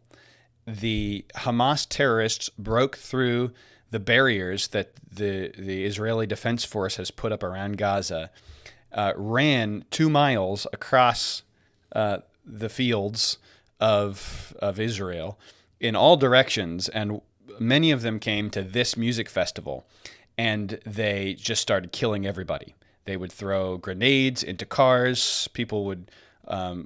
The Hamas terrorists broke through the barriers that the Israeli Defense Force has put up around Gaza, ran 2 miles across the fields of Israel in all directions, and many of them came to this music festival, and they just started killing everybody. They would throw grenades into cars. People would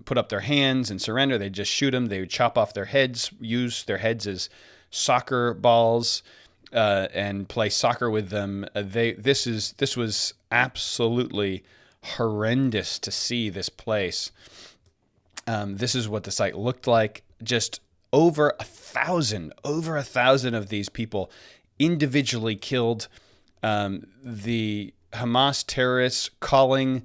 put up their hands and surrender. They'd just shoot them. They would chop off their heads, use their heads as soccer balls, and play soccer with them. This was absolutely horrendous to see this place. This is what the site looked like. Just over 1,000 of these people individually killed. The Hamas terrorists calling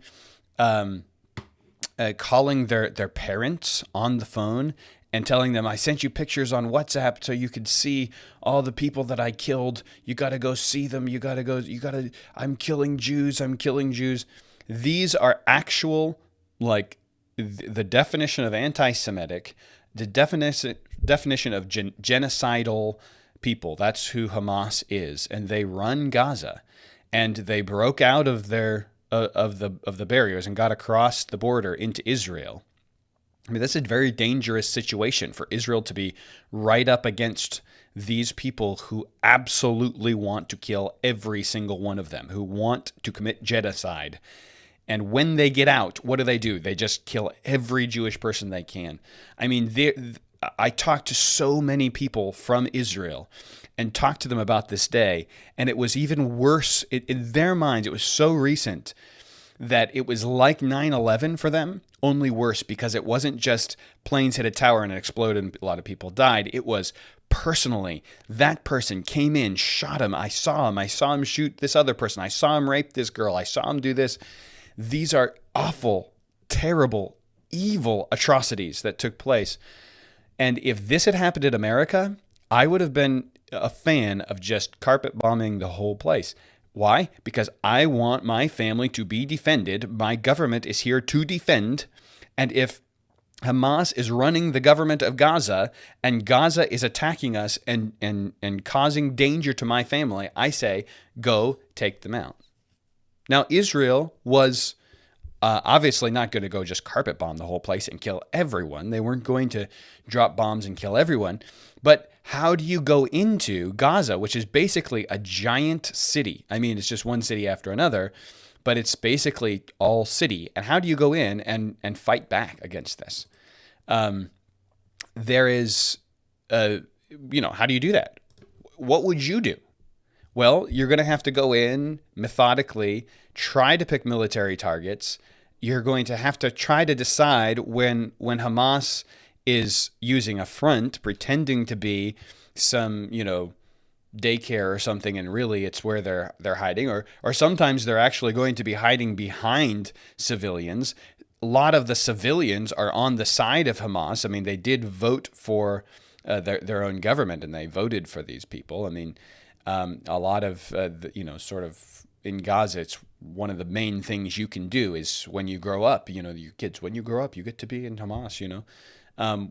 their parents on the phone and telling them, "I sent you pictures on WhatsApp so you could see all the people that I killed. You got to go see them. I'm killing Jews. I'm killing Jews." These are actual, like, the definition of anti-Semitic, the definition of genocidal people. That's who Hamas is. And they run Gaza. And they broke out of the barriers and got across the border into Israel. I mean, that's a very dangerous situation for Israel to be right up against these people who absolutely want to kill every single one of them, who want to commit genocide. And when they get out, what do? They just kill every Jewish person they can. I mean, I talked to so many people from Israel and talked to them about this day, and it was even worse. In their minds, it was so recent that it was like 9/11 for them, only worse, because it wasn't just planes hit a tower and it exploded and a lot of people died. It was personally, that person came in, shot him. I saw him shoot this other person. I saw him rape this girl. I saw him do this. These are awful, terrible, evil atrocities that took place. And if this had happened in America, I would have been a fan of just carpet bombing the whole place. Why? Because I want my family to be defended. My government is here to defend. And if Hamas is running the government of Gaza and Gaza is attacking us and causing danger to my family, I say, go take them out. Now, Israel was obviously not going to go just carpet bomb the whole place and kill everyone. They weren't going to drop bombs and kill everyone. But how do you go into Gaza, which is basically a giant city? I mean, it's just one city after another, but it's basically all city. And how do you go in and fight back against this? There is, how do you do that? What would you do? Well, you're going to have to go in methodically, try to pick military targets. You're going to have to try to decide when Hamas is using a front, pretending to be some, daycare or something, and really it's where they're hiding, or sometimes they're actually going to be hiding behind civilians. A lot of the civilians are on the side of Hamas. I mean, they did vote for their own government, and they voted for these people. I mean, a lot of, sort of in Gaza, it's one of the main things you can do is when you grow up, your kids, when you grow up, you get to be in Hamas,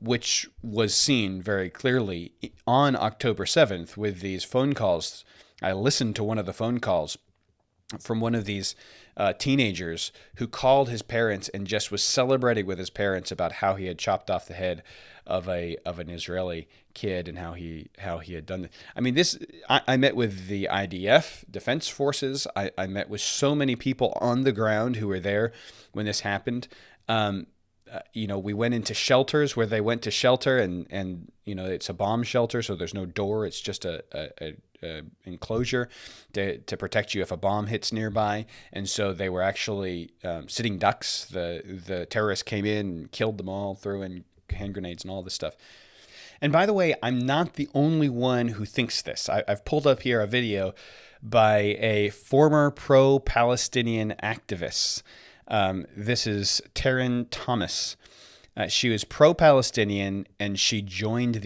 which was seen very clearly on October 7th with these phone calls. I listened to one of the phone calls from one of these teenagers who called his parents and just was celebrating with his parents about how he had chopped off the head of an Israeli kid and how he had done it. I mean, I met with the IDF, Defense Forces. I met with so many people on the ground who were there when this happened. We went into shelters where they went to shelter, and it's a bomb shelter, so there's no door. It's just a enclosure to protect you if a bomb hits nearby. And so they were actually sitting ducks. The terrorists came in and killed them all, threw in hand grenades and all this stuff. And by the way, I'm not the only one who thinks this. I've pulled up here a video by a former pro-Palestinian activist. This is Taryn Thomas. She was pro-Palestinian, and she joined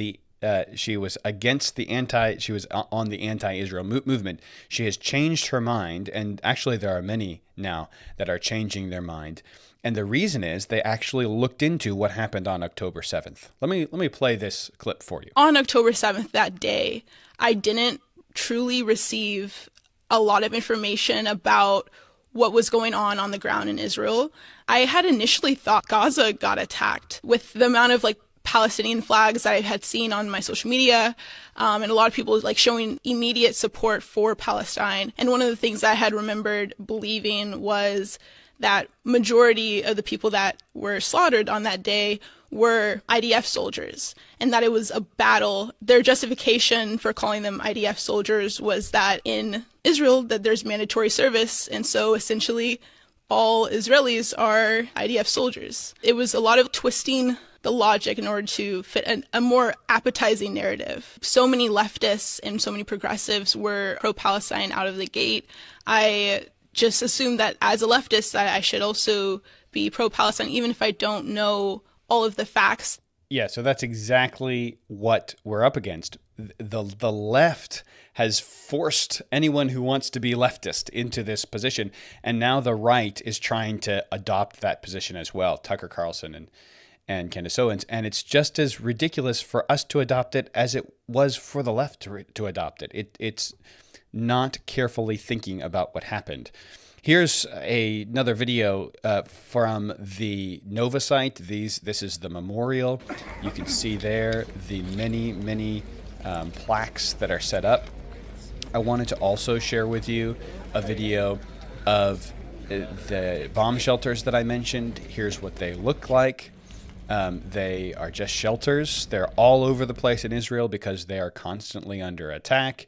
she was on the anti-Israel movement. She has changed her mind, and actually there are many now that are changing their mind. And the reason is they actually looked into what happened on October 7th. Let me play this clip for you. On October 7th, that day, I didn't truly receive a lot of information about what was going on the ground in Israel. I had initially thought Gaza got attacked with the amount of Palestinian flags that I had seen on my social media, and a lot of people showing immediate support for Palestine. And one of the things I had remembered believing was that majority of the people that were slaughtered on that day were IDF soldiers, and that it was a battle. Their justification for calling them IDF soldiers was that in Israel that there's mandatory service, and so essentially all Israelis are IDF soldiers. It was a lot of twisting the logic in order to fit a more appetizing narrative. So many leftists and so many progressives were pro-Palestine out of the gate. I just assumed that as a leftist that I should also be pro-Palestine, even if I don't know all of the facts. Yeah, so that's exactly what we're up against. The left has forced anyone who wants to be leftist into this position, and now the right is trying to adopt that position as well. Tucker Carlson and Candace Owens, and it's just as ridiculous for us to adopt it as it was for the left to adopt it. It's not carefully thinking about what happened. Here's another video from the Nova site. This is the memorial. You can see there the many plaques that are set up. I wanted to also share with you a video of the bomb shelters that I mentioned. Here's what they look like. They are just shelters. They're all over the place in Israel because they are constantly under attack.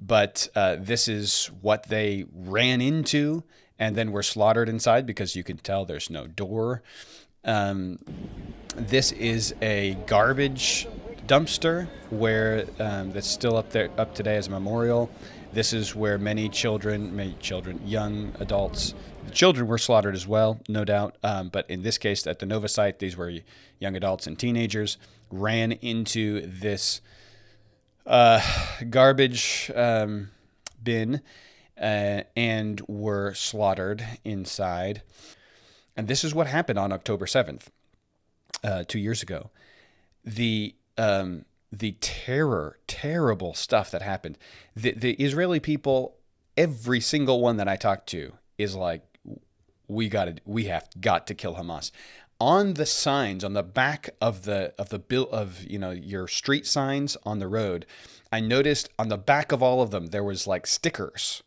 But this is what they ran into and then were slaughtered inside because you can tell there's no door. This is a garbage dumpster where that's still up today as a memorial. This is where many children, young adults, children were slaughtered as well, no doubt. But in this case, at the Nova site, these were young adults and teenagers ran into this garbage bin and were slaughtered inside. And this is what happened on October 7th, 2 years ago. The terrible stuff that happened. The Israeli people, every single one that I talked to is like, we have got to kill Hamas. On the signs on the back of the bill of your street signs on the road, I noticed on the back of all of them there was like stickers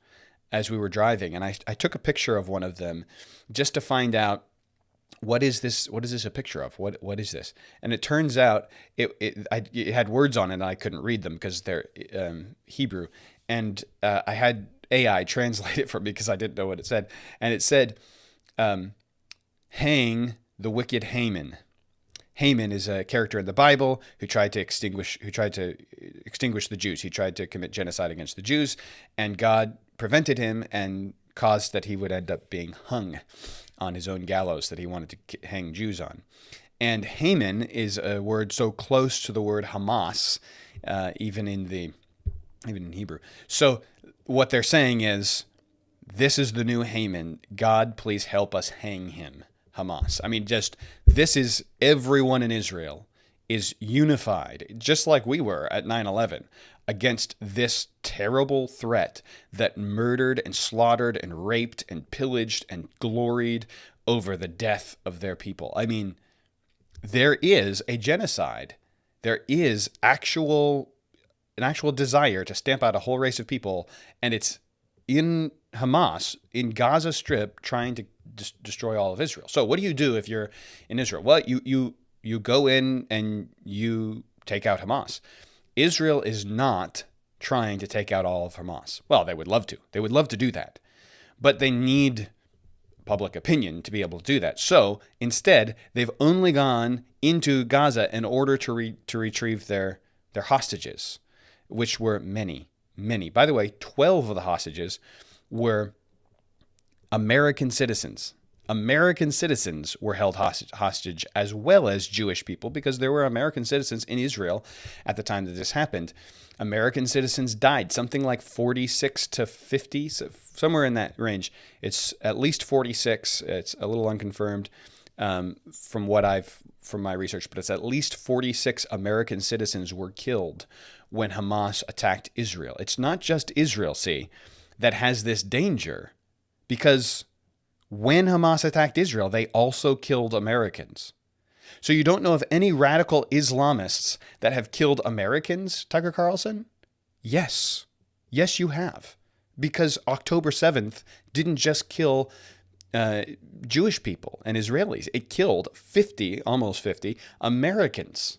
as we were driving, and I took a picture of one of them just to find out what is this a picture of? What is this? And it turns out it had words on it and I couldn't read them because they're Hebrew, and I had AI translate it for me because I didn't know what it said, and it said, "Hang the wicked Haman." Haman is a character in the Bible who tried to extinguish the Jews. He tried to commit genocide against the Jews, and God prevented him and caused that he would end up being hung on his own gallows that he wanted to hang Jews on. And Haman is a word so close to the word Hamas, even in Hebrew. So what they're saying is, this is the new Haman. God, please help us hang him. Hamas. I mean, this is everyone in Israel is unified, just like we were at 9/11, against this terrible threat that murdered and slaughtered and raped and pillaged and gloried over the death of their people. I mean, there is a genocide. There is an actual desire to stamp out a whole race of people, and it's in Hamas, in Gaza Strip, trying to destroy all of Israel. So what do you do if you're in Israel? Well, you go in and you take out Hamas. Israel is not trying to take out all of Hamas. Well, they would love to. They would love to do that. But they need public opinion to be able to do that. So instead, they've only gone into Gaza in order to retrieve their hostages, which were many. By the way, 12 of the hostages were American citizens. American citizens were held hostage, as well as Jewish people, because there were American citizens in Israel at the time that this happened. American citizens died, something like 46 to 50, somewhere in that range. It's at least 46. It's a little unconfirmed from my research, but it's at least 46 American citizens were killed when Hamas attacked Israel. It's not just Israel, that has this danger, because when Hamas attacked Israel, they also killed Americans. So you don't know of any radical Islamists that have killed Americans, Tucker Carlson? Yes. Yes, you have. Because October 7th didn't just kill Jewish people and Israelis. It killed almost 50 Americans.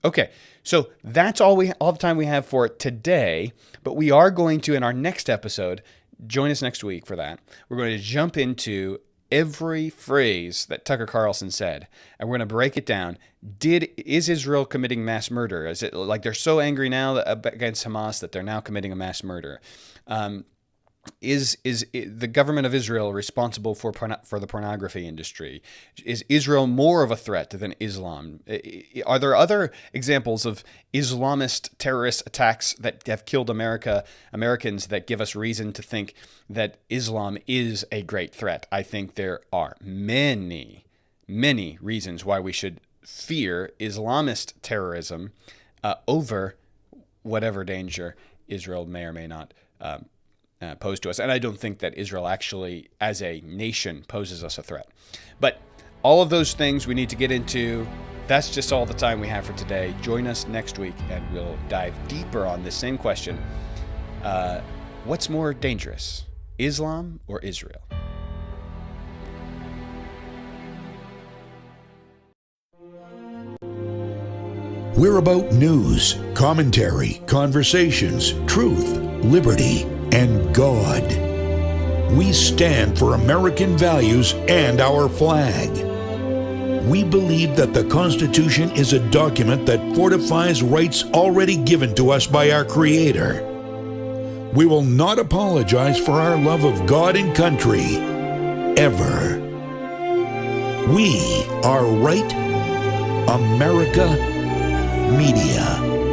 Okay, so that's all the time we have for today, but we are going to, in our next episode, join us next week for that. We're going to jump into every phrase that Tucker Carlson said, and we're going to break it down. Is Israel committing mass murder? Is it like they're so angry now against Hamas that they're now committing a mass murder? Is the government of Israel responsible for the pornography industry? Is Israel more of a threat than Islam? Are there other examples of Islamist terrorist attacks that have killed Americans that give us reason to think that Islam is a great threat? I think there are many, many reasons why we should fear Islamist terrorism over whatever danger Israel may or may not posed to us. And I don't think that Israel actually, as a nation, poses us a threat. But all of those things we need to get into. That's just all the time we have for today. Join us next week and we'll dive deeper on this same question. What's more dangerous, Islam or Israel? We're about news, commentary, conversations, truth, liberty, and God. We stand for American values and our flag. We believe that the Constitution is a document that fortifies rights already given to us by our Creator. We will not apologize for our love of God and country, ever. We are Right America Media.